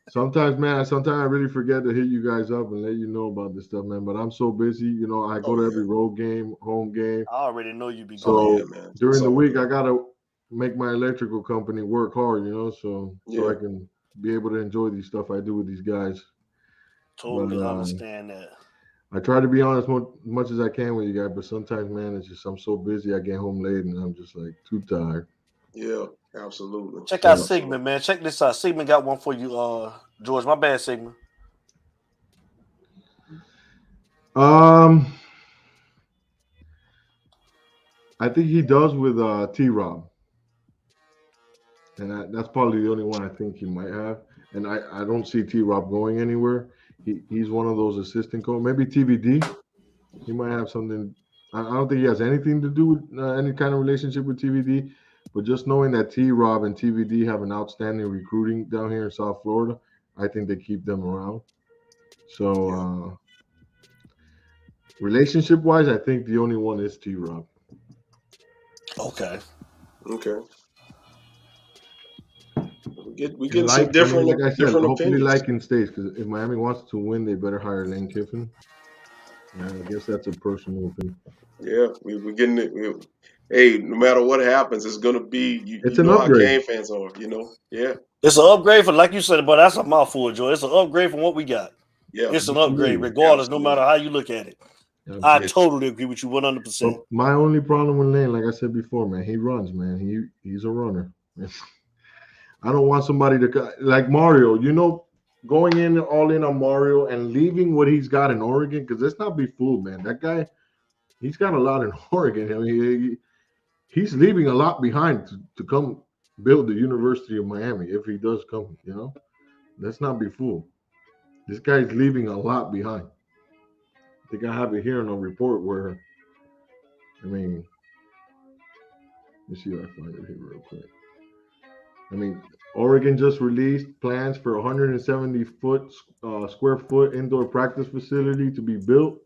Sometimes, man, I really forget to hit you guys up and let you know about this stuff, man. But I'm so busy, you know. I go to every road game, home game. I already know you be so man. During the week, I gotta make my electrical company work hard, you know, so I can be able to enjoy these stuff I do with these guys. Totally understand that. I try to be honest much as I can with you guys, but sometimes, man, it's just I'm so busy. I get home late and I'm just like too tired. Yeah, absolutely. Check out Sigmund, man. Check this out. Sigmund got one for you, George. My bad, Sigmund. I think he does with T-Rob. And that's probably the only one I think he might have. And I don't see T-Rob going anywhere. He's one of those assistant coaches. Maybe TVD. He might have something. I don't think he has anything to do with any kind of relationship with TVD. But just knowing that T-Rob and TVD have an outstanding recruiting down here in South Florida, I think they keep them around. So relationship-wise, I think the only one is T-Rob. Okay. We get like, some different, like I said, different hopefully opinions. Liking stays, because if Miami wants to win, they better hire Lane Kiffin. I guess that's a personal opinion. Yeah, we're getting it. Hey, no matter what happens, it's gonna be. It's you an know upgrade. how game fans are. You know, It's an upgrade for, like you said, but that's a mouthful, Joe. It's an upgrade from what we got. Yeah, it's an upgrade, regardless, no matter how you look at it. I totally agree with you 100%. My only problem with Lane, like I said before, man, he runs, man. He's a runner. I don't want somebody to like Mario. You know, going in all in on Mario and leaving what he's got in Oregon, because let's not be fooled, man. That guy, he's got a lot in Oregon. I mean, he's leaving a lot behind to come build the University of Miami if he does come. You know, let's not be fooled. This guy's leaving a lot behind. I think I have it here in a report where, I mean, let me see if I find it here real quick. I mean, Oregon just released plans for 170 square foot indoor practice facility to be built.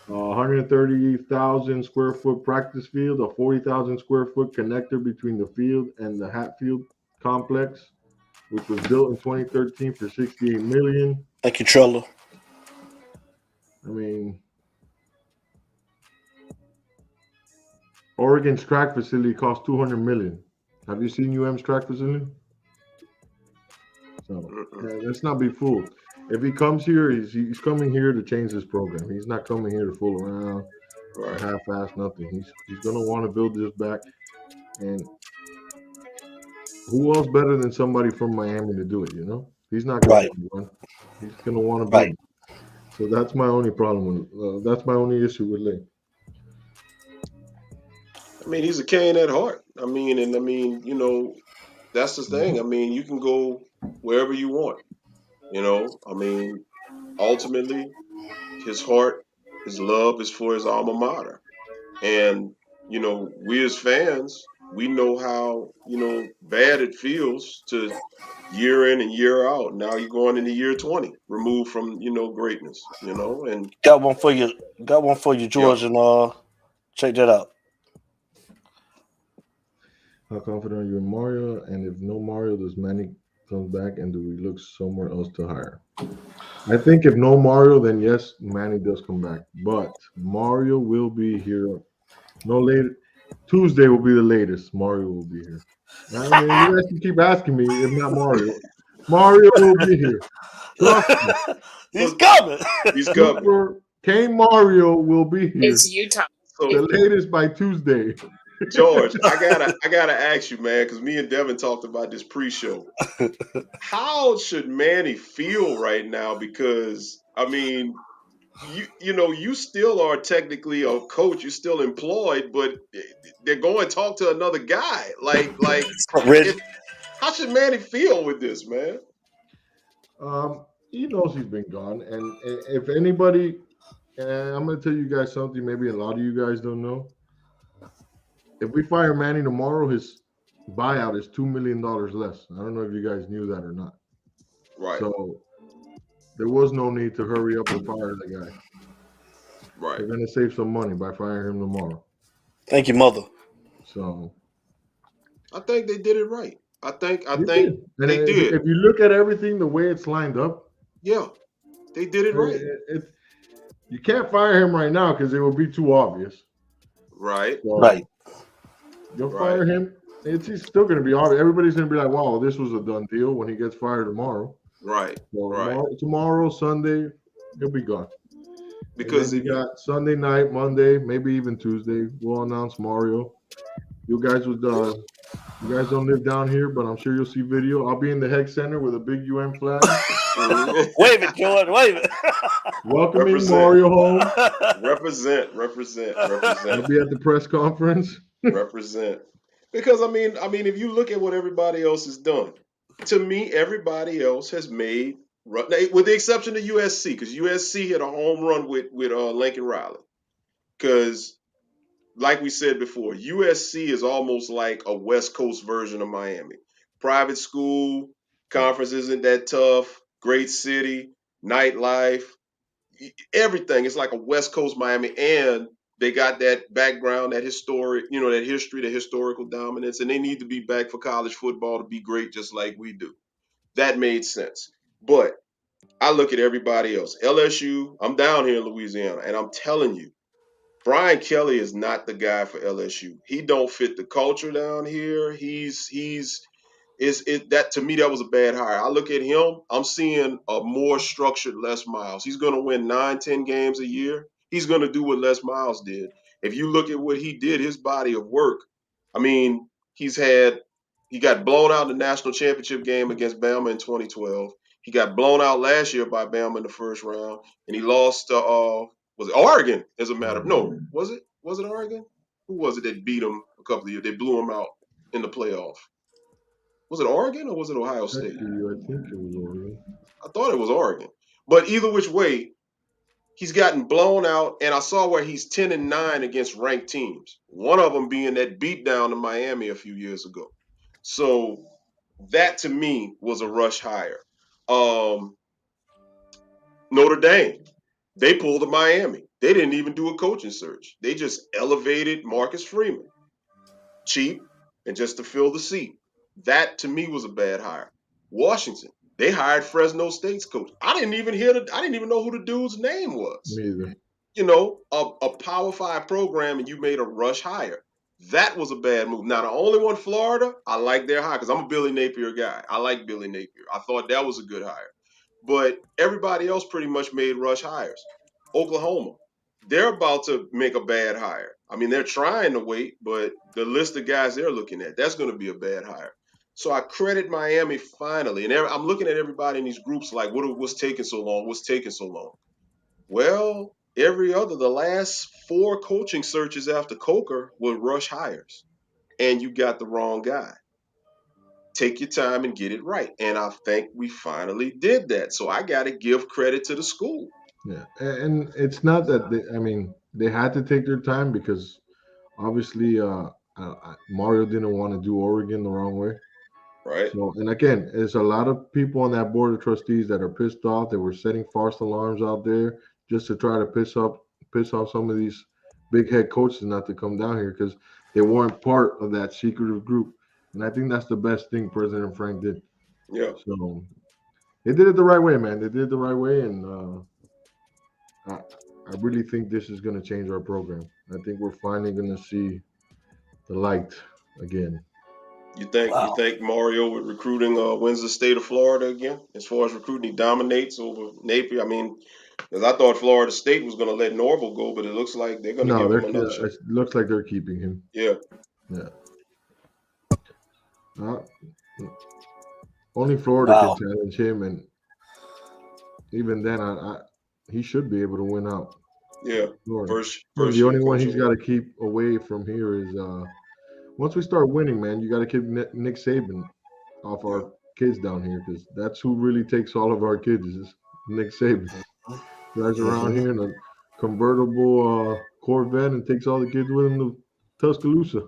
130,000 square foot practice field, a 40,000 square foot connector between the field and the Hatfield complex, which was built in 2013 for $68 million. Thank you, Trello. I mean, Oregon's track facility cost $200 million. Have you seen UM's track facility? So let's not be fooled. If he comes here, he's coming here to change this program. He's not coming here to fool around, half-ass nothing. He's going to want to build this back. And who else better than somebody from Miami to do it? You know, he's not going to run. He's going to want to build. So that's my only problem with. That's my only issue with Lane. I mean, he's a Cane at heart. I mean, you know, that's the thing. I mean, you can go wherever you want. You know, I mean, ultimately, his heart, his love is for his alma mater. And, you know, we as fans, we know how, you know, bad it feels to year in and year out. Now you're going into year 20, removed from, you know, greatness, you know, and got one for you, George, and check that out. How confident are you in Mario? And if no Mario, does Manny comes back, and do we look somewhere else to hire? I think if no Mario, then yes, Manny does come back. But Mario will be here no later. Tuesday will be the latest. Mario will be here. I mean, you guys can keep asking me if not Mario. Mario will be here. Trust me. He's coming. He's coming. King Mario will be here. It's you talk. The latest by Tuesday. George, I gotta ask you, man, because me and Devin talked about this pre-show. How should Manny feel right now? Because I mean, you know, you still are technically a coach, you're still employed, but they're going to talk to another guy. Like, how should Manny feel with this, man? He knows he's been gone, and if anybody, and I'm gonna tell you guys something, maybe a lot of you guys don't know. If we fire Manny tomorrow, his buyout is $2 million less. I don't know if you guys knew that or not. Right. So there was no need to hurry up and fire the guy. Right. They're going to save some money by firing him tomorrow. Thank you, mother. So I think they did it right. I think they did. And they did. if you look at everything the way it's lined up, Yeah, they did it right. you can't fire him right now because it will be too obvious. Right, So Right. you'll right, fire him. It's still going to be obvious. Everybody's going to be like, "Wow, this was a done deal." When he gets fired tomorrow. right, So right. tomorrow, Sunday, he'll be gone. And then Because you if you got Sunday night, Monday, maybe even Tuesday. We'll announce Mario. You guys don't live down here, but I'm sure you'll see video. I'll be in the Hex Center with a big UN flag, Wave it, Jordan. Wave it. welcoming represent, Mario home. represent, I'll be at the press conference. represent. Because if you look at what everybody else has done, to me, everybody else has made with the exception of USC, because USC hit a home run with Lincoln Riley. Because like we said before, USC is almost like a West Coast version of Miami. Private school, conference isn't that tough, great city, nightlife, everything. It's like a West Coast Miami, and they got that background, that historic, that history, the historical dominance, and they need to be back for college football to be great just like we do. That made sense. But I look at everybody else. LSU, I'm down here in Louisiana, and I'm telling you, Brian Kelly is not the guy for LSU. He don't fit the culture down here. That to me that was a bad hire. I look at him, I'm seeing a more structured Les Miles. He's going to win 9-10 games a year. He's going to do what Les Miles did. If you look at what he did, his body of work, I mean, he got blown out in the national championship game against Bama in 2012. He got blown out last year by Bama in the first round, and he lost to was it Oregon? As a matter of no, was it Oregon? Who was it that beat him a couple of years? They blew him out in the playoff. Was it Oregon or was it Ohio State? I think it was Oregon. I thought it was Oregon. But either which way, he's gotten blown out, and I saw where he's 10-9 against ranked teams. One of them being that beatdown in Miami a few years ago. So that to me was a rush hire. Notre Dame, they pulled a Miami. They didn't even do a coaching search. They just elevated Marcus Freeman, cheap, and just to fill the seat. That to me was a bad hire. Washington, they hired Fresno State's coach. I didn't even know who the dude's name was. Me either. A Power 5 program, and you made a rush hire. That was a bad move. Now, the only one, Florida, I like their hire because I'm a Billy Napier guy. I like Billy Napier. I thought that was a good hire. But everybody else pretty much made rush hires. Oklahoma, they're about to make a bad hire. I mean, they're trying to wait, but the list of guys they're looking at, that's going to be a bad hire. So I credit Miami finally. And I'm looking at everybody in these groups like, what's taking so long? What's taking so long? Well, the last 4 coaching searches after Coker were rush hires, and you got the wrong guy. Take your time and get it right. And I think we finally did that. So I got to give credit to the school. Yeah, and it's not that they had to take their time because obviously Mario didn't want to do Oregon the wrong way. Right. So, and again, there's a lot of people on that board of trustees that are pissed off. They were setting false alarms out there just to try to piss off some of these big head coaches not to come down here because they weren't part of that secretive group. And I think that's the best thing President Frank did. Yeah. So they did it the right way, man. They did it the right way, and I really think this is going to change our program. I think we're finally going to see the light again. You think Mario with recruiting wins the state of Florida again? As far as recruiting, he dominates over Napier. I mean, because I thought Florida State was going to let Norville go, but it looks like they're going to give him another shot. It looks like they're keeping him. Yeah. Yeah. Only Florida can challenge him, and even then, he should be able to win out. Yeah. First the only one he's got to keep away from here is once we start winning, man, you got to keep Nick Saban off our kids down here because that's who really takes all of our kids is Nick Saban. Drives around here in a convertible Corvette and takes all the kids with him to Tuscaloosa.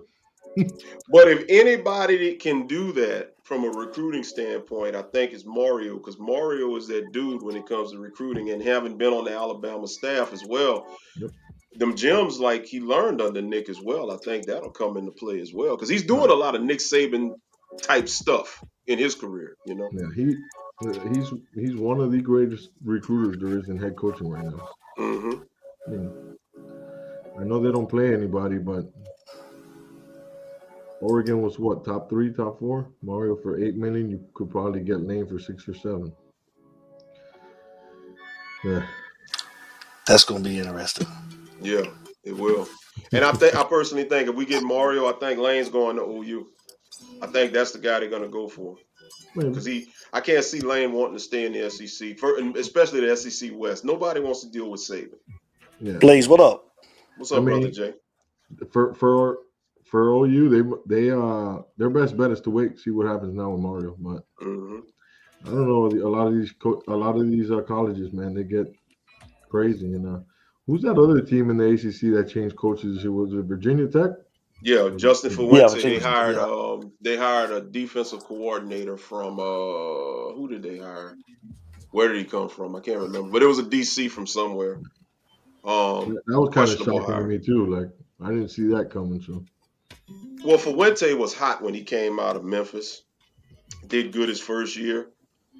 But if anybody can do that from a recruiting standpoint, I think it's Mario, because Mario is that dude when it comes to recruiting, and having been on the Alabama staff as well. Yep. them gems like he learned under Nick as well. I think that'll come into play as well because he's doing a lot of Nick Saban type stuff in his career. You know. Yeah, he's one of the greatest recruiters there is in head coaching right now. Mm-hmm. I mean, I know they don't play anybody, but Oregon was what, top 3, top 4? Mario for $8 million, you could probably get Lane for 6 or 7. Yeah, that's gonna be interesting. Yeah, it will. And I personally think if we get Mario, I think Lane's going to OU. I think that's the guy they're going to go for because I can't see Lane wanting to stay in the SEC, especially the SEC West. Nobody wants to deal with Saban. yeah. Blaze, what up? What's up, brother Jay? For OU, their best bet is to wait, see what happens now with Mario. But I don't know, a lot of these colleges, man, they get crazy. And who's that other team in the ACC that changed coaches? Was it Virginia Tech? Yeah, Justin Fuente. They hired a defensive coordinator from who did they hire? Where did he come from? I can't remember, but it was a DC from somewhere. That was kind of shocking to me too. Like I didn't see that coming. So, well, Fuente was hot when he came out of Memphis. Did good his first year,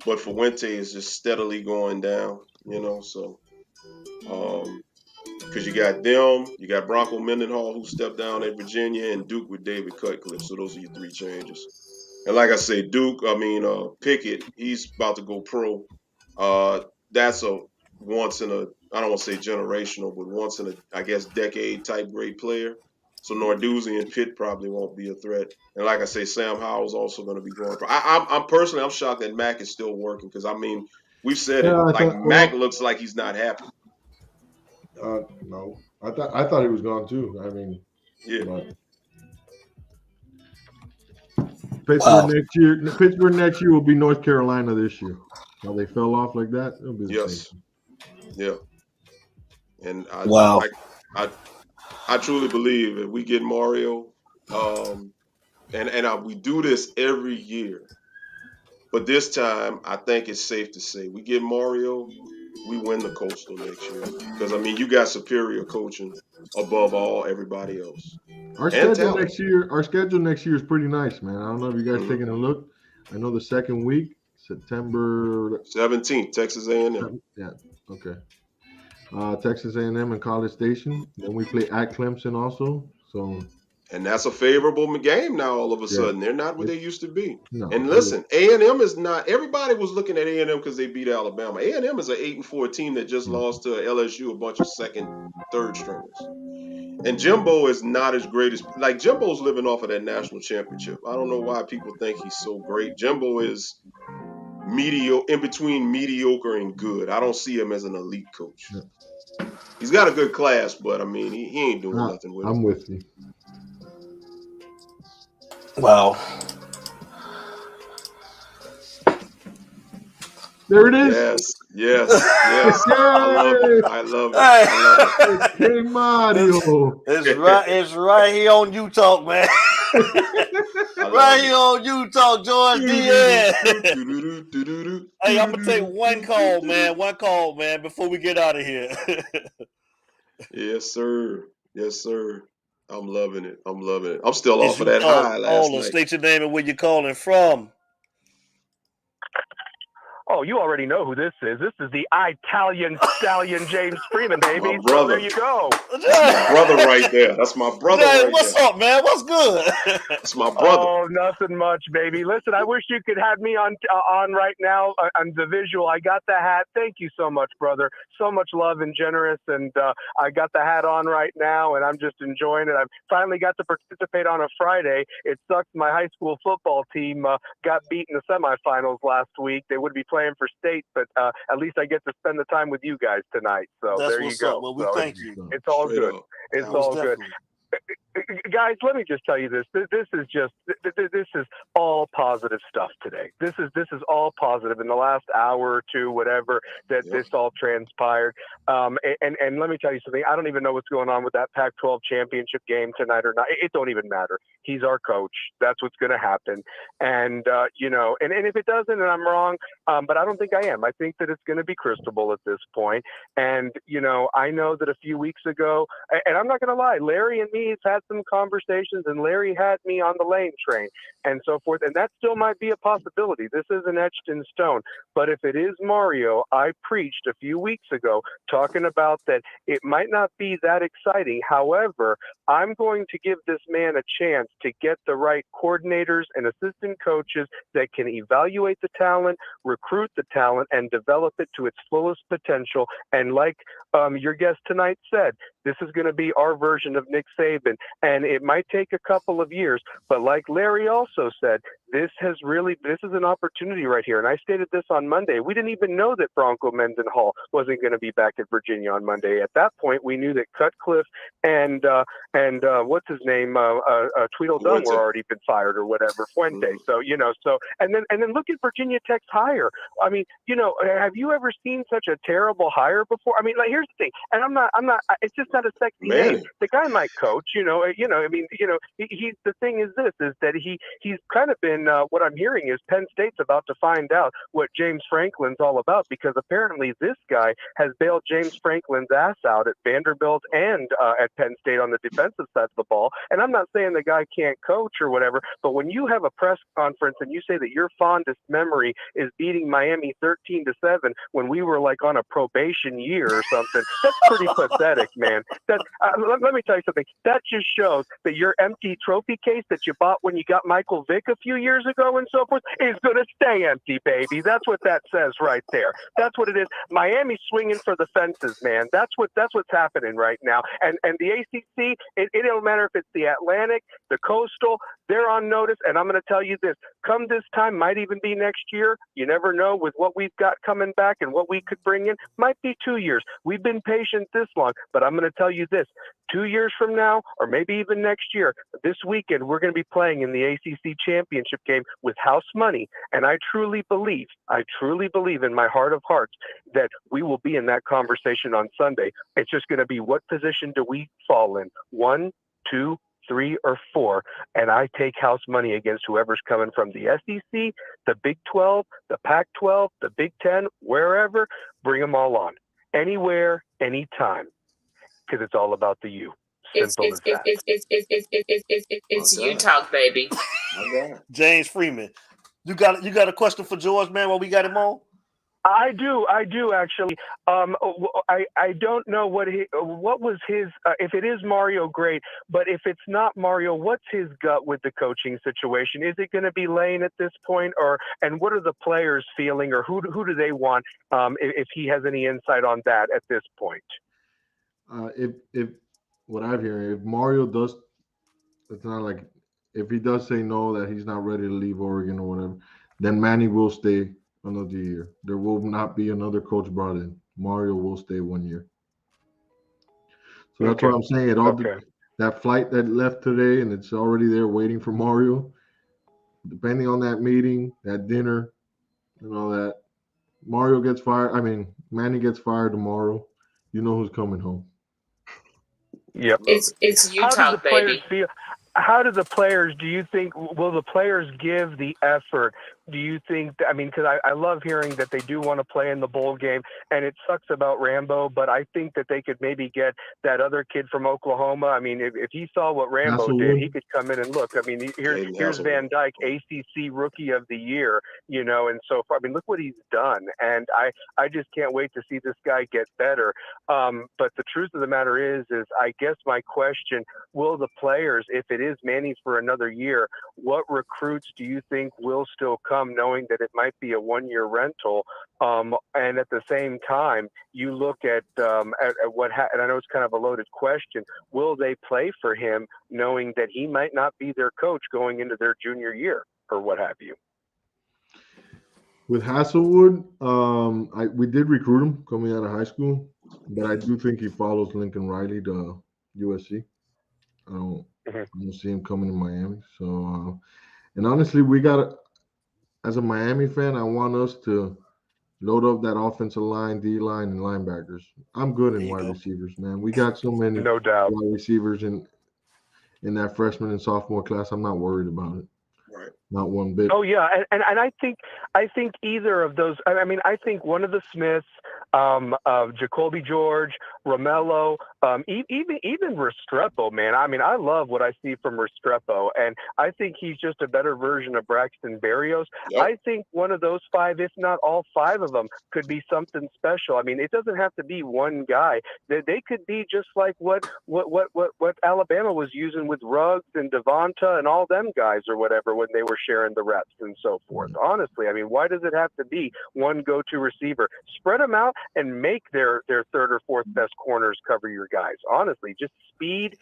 but Fuente is just steadily going down. You know, so because you got Bronco Mendenhall who stepped down at Virginia, and Duke with David Cutcliffe. So those are your 3 changes. And like I say, Pickett, he's about to go pro. That's a once in a, I don't want to say generational, but once in a, I guess, decade type great player. So Narduzzi and Pitt probably won't be a threat. And like I say, Sam Howell's also going to be going pro. I'm personally shocked that Mac is still working because, I mean, we've said Mac looks like he's not happy. No, I thought he was gone too. I mean, yeah. But Pittsburgh next year will be North Carolina this year. How they fell off like that, it'll be the same. Yeah. And I truly believe if we get Mario, we do this every year, but this time I think it's safe to say we get Mario, we win the Coastal next year because I mean you got superior coaching above everybody else. Our schedule next year is pretty nice, man. I don't know if you guys taking a look. I know the second week, September 17th, Texas A&M. Yeah, okay. Texas A&M and College Station. Then we play at Clemson also. So. And that's a favorable game now. All of a sudden, they're not what they used to be. No, and listen, A&M is not. Everybody was looking at A&M because they beat Alabama. A&M is an 8-4 team that just lost to LSU, a bunch of second, third stringers. And Jimbo is not as great as Jimbo's living off of that national championship. I don't know why people think he's so great. Jimbo is mediocre, in between mediocre and good. I don't see him as an elite coach. Yeah. He's got a good class, but I mean, he ain't doing nothing with it. I'm with you. Wow. There it is. Yes. I love it. Hey, Mario. It's right here on You Talk, man. Right here on You Talk, George Diaz. Hey, I'm gonna take one call, man, before we get out of here. Yes, sir. I'm loving it. I'm still off of that high last night. State your name and where you're calling from. Oh, you already know who this is. This is the Italian stallion James Freeman, baby. My brother. So there you go. That's my brother right there. That's my brother what's up, man? What's good? That's my brother. Oh, nothing much, baby. Listen, I wish you could have me on right now on the visual. I got the hat. Thank you so much, brother. So much love and generous. And I got the hat on right now, and I'm just enjoying it. I've finally got to participate on a Friday. It sucks. My high school football team got beat in the semifinals last week. They would be playing for state, but at least I get to spend the time with you guys tonight. So that's there you go. Well, we thank you. It's all good. It's all good. Guys, let me just tell you this. This is all positive stuff today. This is all positive in the last hour or two, whatever, that this all transpired. And let me tell you something. I don't even know what's going on with that Pac-12 championship game tonight or not. It don't even matter. He's our coach. That's what's going to happen. And, and if it doesn't, and I'm wrong, but I don't think I am. I think that it's going to be Cristobal at this point. And, I know that a few weeks ago, and I'm not going to lie, Larry and me have had some conversations, and Larry had me on the Lane train and so forth, and that still might be a possibility. This isn't etched in stone, but if it is Mario, I preached a few weeks ago talking about that it might not be that exciting. However, I'm going to give this man a chance to get the right coordinators and assistant coaches that can evaluate the talent, recruit the talent, and develop it to its fullest potential. And like your guest tonight said, this is going to be our version of Nick Saban, and it might take a couple of years. But like Larry also said, this is an opportunity right here. And I stated this on Monday. We didn't even know that Bronco Mendenhall wasn't going to be back at Virginia on Monday. At that point, we knew that Cutcliffe and what's his name, Tweedledum were already been fired or whatever, Fuente. So and then look at Virginia Tech's hire. I mean, have you ever seen such a terrible hire before? I mean, like, here's the thing, and I'm not. It's just not a sexy name. The guy might coach. He's the thing is that he's kind of been. What I'm hearing is Penn State's about to find out what James Franklin's all about, because apparently this guy has bailed James Franklin's ass out at Vanderbilt and at Penn State on the defensive side of the ball. And I'm not saying the guy can't coach or whatever, but when you have a press conference and you say that your fondest memory is beating Miami 13-7 when we were like on a probation year or something, that's pretty pathetic, man. Let me tell you something. That just shows that your empty trophy case that you bought when you got Michael Vick a few years ago and so forth is going to stay empty, baby. That's what that says right there. That's what it is. Miami's swinging for the fences, man. That's what's happening right now. And the ACC, it don't matter if it's the Atlantic, the Coastal, they're on notice. And I'm going to tell you this, come this time, might even be next year. You never know with what we've got coming back and what we could bring in. Might be 2 years. We've been patient this long, but I'm going to tell you this, 2 years from now, or maybe even next year, this weekend, we're going to be playing in the ACC championship game with house money. And I truly believe in my heart of hearts that we will be in that conversation on Sunday. It's just going to be, what position do we fall in? 1, 2, 3, or 4, and I take house money against whoever's coming from the SEC, the Big 12, the Pac-12, the Big 10, wherever. Bring them all on, anywhere, anytime, because it's all about the U. Simple as that. It's you talk, baby. James Freeman, you got a question for George, man? While we got him on. I do actually. I don't know what was his. If it is Mario, great. But if it's not Mario, what's his gut with the coaching situation? Is it going to be Lane at this point, and what are the players feeling, or who do they want? If he has any insight on that at this point. If what I'm hearing, if Mario does, it's not like if he does say no, that he's not ready to leave Oregon or whatever, then Manny will stay another year. There will not be another coach brought in. Mario will stay 1 year. So that's what I'm saying. That flight that left today, and it's already there waiting for Mario. Depending on that meeting, that dinner, and all that, Mario gets fired. I mean, Manny gets fired tomorrow. You know who's coming home. Yep. It's you talk, baby. How do the players, do you think, will the players give the effort? Do you think, because I love hearing that they do want to play in the bowl game, and it sucks about Rambo, but I think that they could maybe get that other kid from Oklahoma. I mean, if he saw what Rambo did, he could come in and look. I mean, here's Van Dyke, ACC Rookie of the Year, and so far. I mean, look what he's done, and I just can't wait to see this guy get better. But the truth of the matter is I guess my question, will the players, if it is Manny for another year, what recruits do you think will still come, knowing that it might be a 1-year rental? And at the same time, you look at what and I know it's kind of a loaded question, will they play for him knowing that he might not be their coach going into their junior year or what have you? With Hasselwood, we did recruit him coming out of high school, but I do think he follows Lincoln Riley to USC. I don't see him coming to Miami. So, and honestly, as a Miami fan, I want us to load up that offensive line, D line, and linebackers. I'm good There in you wide go. receivers, man. We got so many No doubt. wide receivers in that freshman and sophomore class. I'm not worried about it. Right. Not one bit. Oh yeah, and I think either of those. I mean, I think one of the Smiths, Jacoby George, Romello, even Restrepo, man. I mean, I love what I see from Restrepo, and I think he's just a better version of Braxton Berrios. Yep. I think one of those five, if not all five of them, could be something special. I mean, it doesn't have to be one guy. They could be just like what Alabama was using with Ruggs and Devonta and all them guys or whatever when they were sharing the reps and so forth. Honestly, I mean, why does it have to be one go-to receiver? Spread them out and make their third or fourth best corners cover your guys. Honestly, just speed,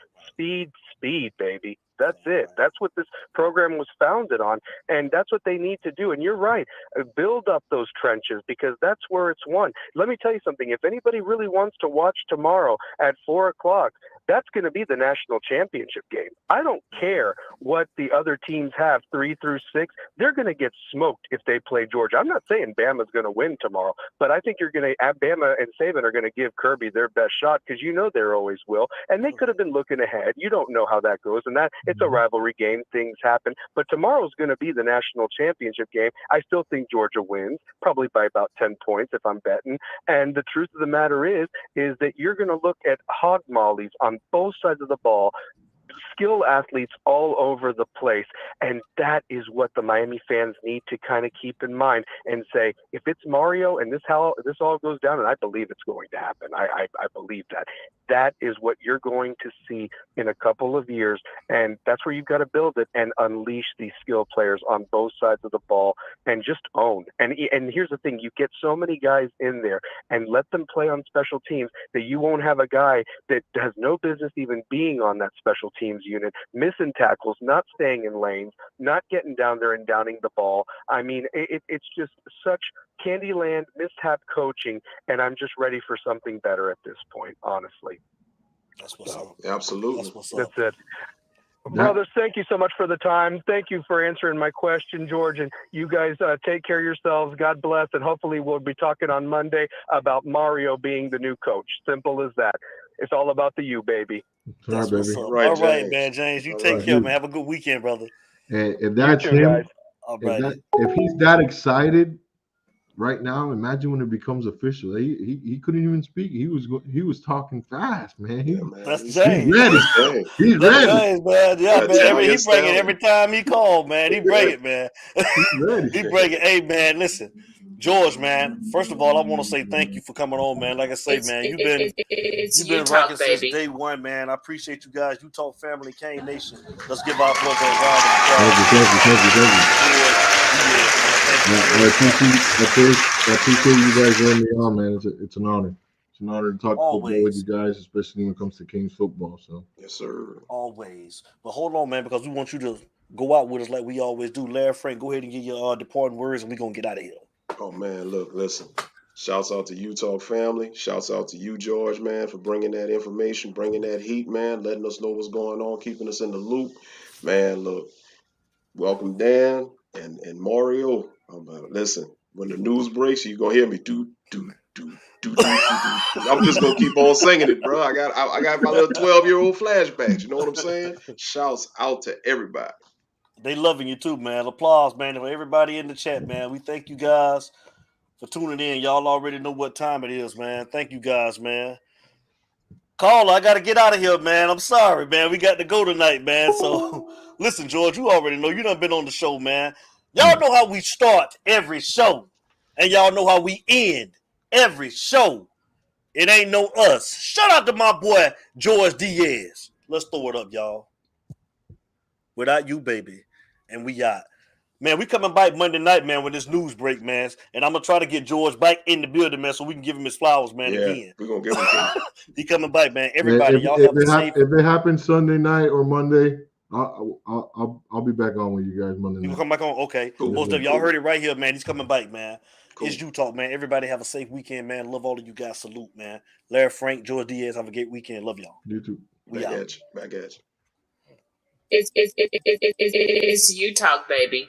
baby. That's it. That's what this program was founded on, and that's what they need to do. And you're right. Build up those trenches because that's where it's won. Let me tell you something. If anybody really wants to watch tomorrow at 4 o'clock, that's going to be the national championship game. I don't care what the other teams have 3 through 6. They're going to get smoked if they play Georgia. I'm not saying Bama's going to win tomorrow, but I think Bama and Saban are going to give Kirby their best shot because you know they always will. And they could have been looking ahead. You don't know how that goes. And that it's a rivalry game. Things happen. But tomorrow's going to be the national championship game. I still think Georgia wins, probably by about 10 points if I'm betting. And the truth of the matter is that you're going to look at hog mollies on both sides of the ball, skill athletes all over the place. And that is what the Miami fans need to kind of keep in mind and say, if it's Mario and this all goes down, and I believe it's going to happen. I believe that is what you're going to see in a couple of years. And that's where you've got to build it and unleash these skill players on both sides of the ball and just own. And here's the thing, you get so many guys in there and let them play on special teams that you won't have a guy that has no business even being on that special teams unit, missing tackles, not staying in lanes, not getting down there and downing the ball. I mean, it's just such Candyland mishap coaching, and I'm just ready for something better at this point, honestly. That's what's up. Absolutely. That's what's up. That's it. Brothers, thank you so much for the time. Thank you for answering my question, George. And you guys take care of yourselves. God bless. And hopefully we'll be talking on Monday about Mario being the new coach. Simple as that. It's all about the U, baby. That's what's up. All right, All right, James. man. James, you All take right. care, man. Have a good weekend, brother. And if that's You too, him, guys. All right. if he's that excited right now, imagine when it becomes official. He couldn't even speak. He was talking fast, man. Yeah, man. That's He's James. ready. James. He's That's ready. James, man. Yeah, Yeah, man. Italian He bring it stallion. every time he called, man. He bring it, man. He's ready. He bring it. Hey, man, listen. George, man. First of all, I want to say thank you for coming on, man. Like I say, man, you've been rocking since day one, man. I appreciate you guys. You Talk Family, Kane Nation. Let's give our brother a round of applause. I appreciate you guys letting me on, man. It's an honor. It's an honor to talk football with you guys, especially when it comes to Kings football. So yes, sir. Always. But hold on, man, because we want you to go out with us like we always do. Larry Frank, go ahead and get your departing words, and we're gonna get out of here. Oh man, look, listen. Shouts out to Utah family. Shouts out to you, George, man, for bringing that information, bringing that heat, man, letting us know what's going on, keeping us in the loop. Man, look, welcome Dan and Mario. Listen, when the news breaks, you're going to hear me do. I'm just going to keep on singing it, bro. I got my little 12-year-old flashbacks. You know what I'm saying? Shouts out to everybody. They loving you too, man. Applause, man, for everybody in the chat, man. We thank you guys for tuning in. Y'all already know what time it is, man. Thank you guys, man. Caller, I got to get out of here, man. I'm sorry, man. We got to go tonight, man. So, listen, George, you already know. You done been on the show, man. Y'all know how we start every show. And y'all know how we end every show. It ain't no us. Shout out to my boy, George Diaz. Let's throw it up, y'all. Without you, baby. And we out. Man, we coming back Monday night, man, when this news break, man. And I'm going to try to get George back in the building, man, so we can give him his flowers, man, again. We're going to give him to him. He coming back, man. Everybody, y'all have a safe. If it happens Sunday night or Monday, I'll be back on with you guys Monday night. You will come back on? Okay. Cool. Most of y'all heard it right here, man. He's coming back, man. Cool. It's you talk, man. Everybody have a safe weekend, man. Love all of you guys. Salute, man. Larry Frank, George Diaz, have a great weekend. Love y'all. You too. We Back out. at you. It's you talk, baby.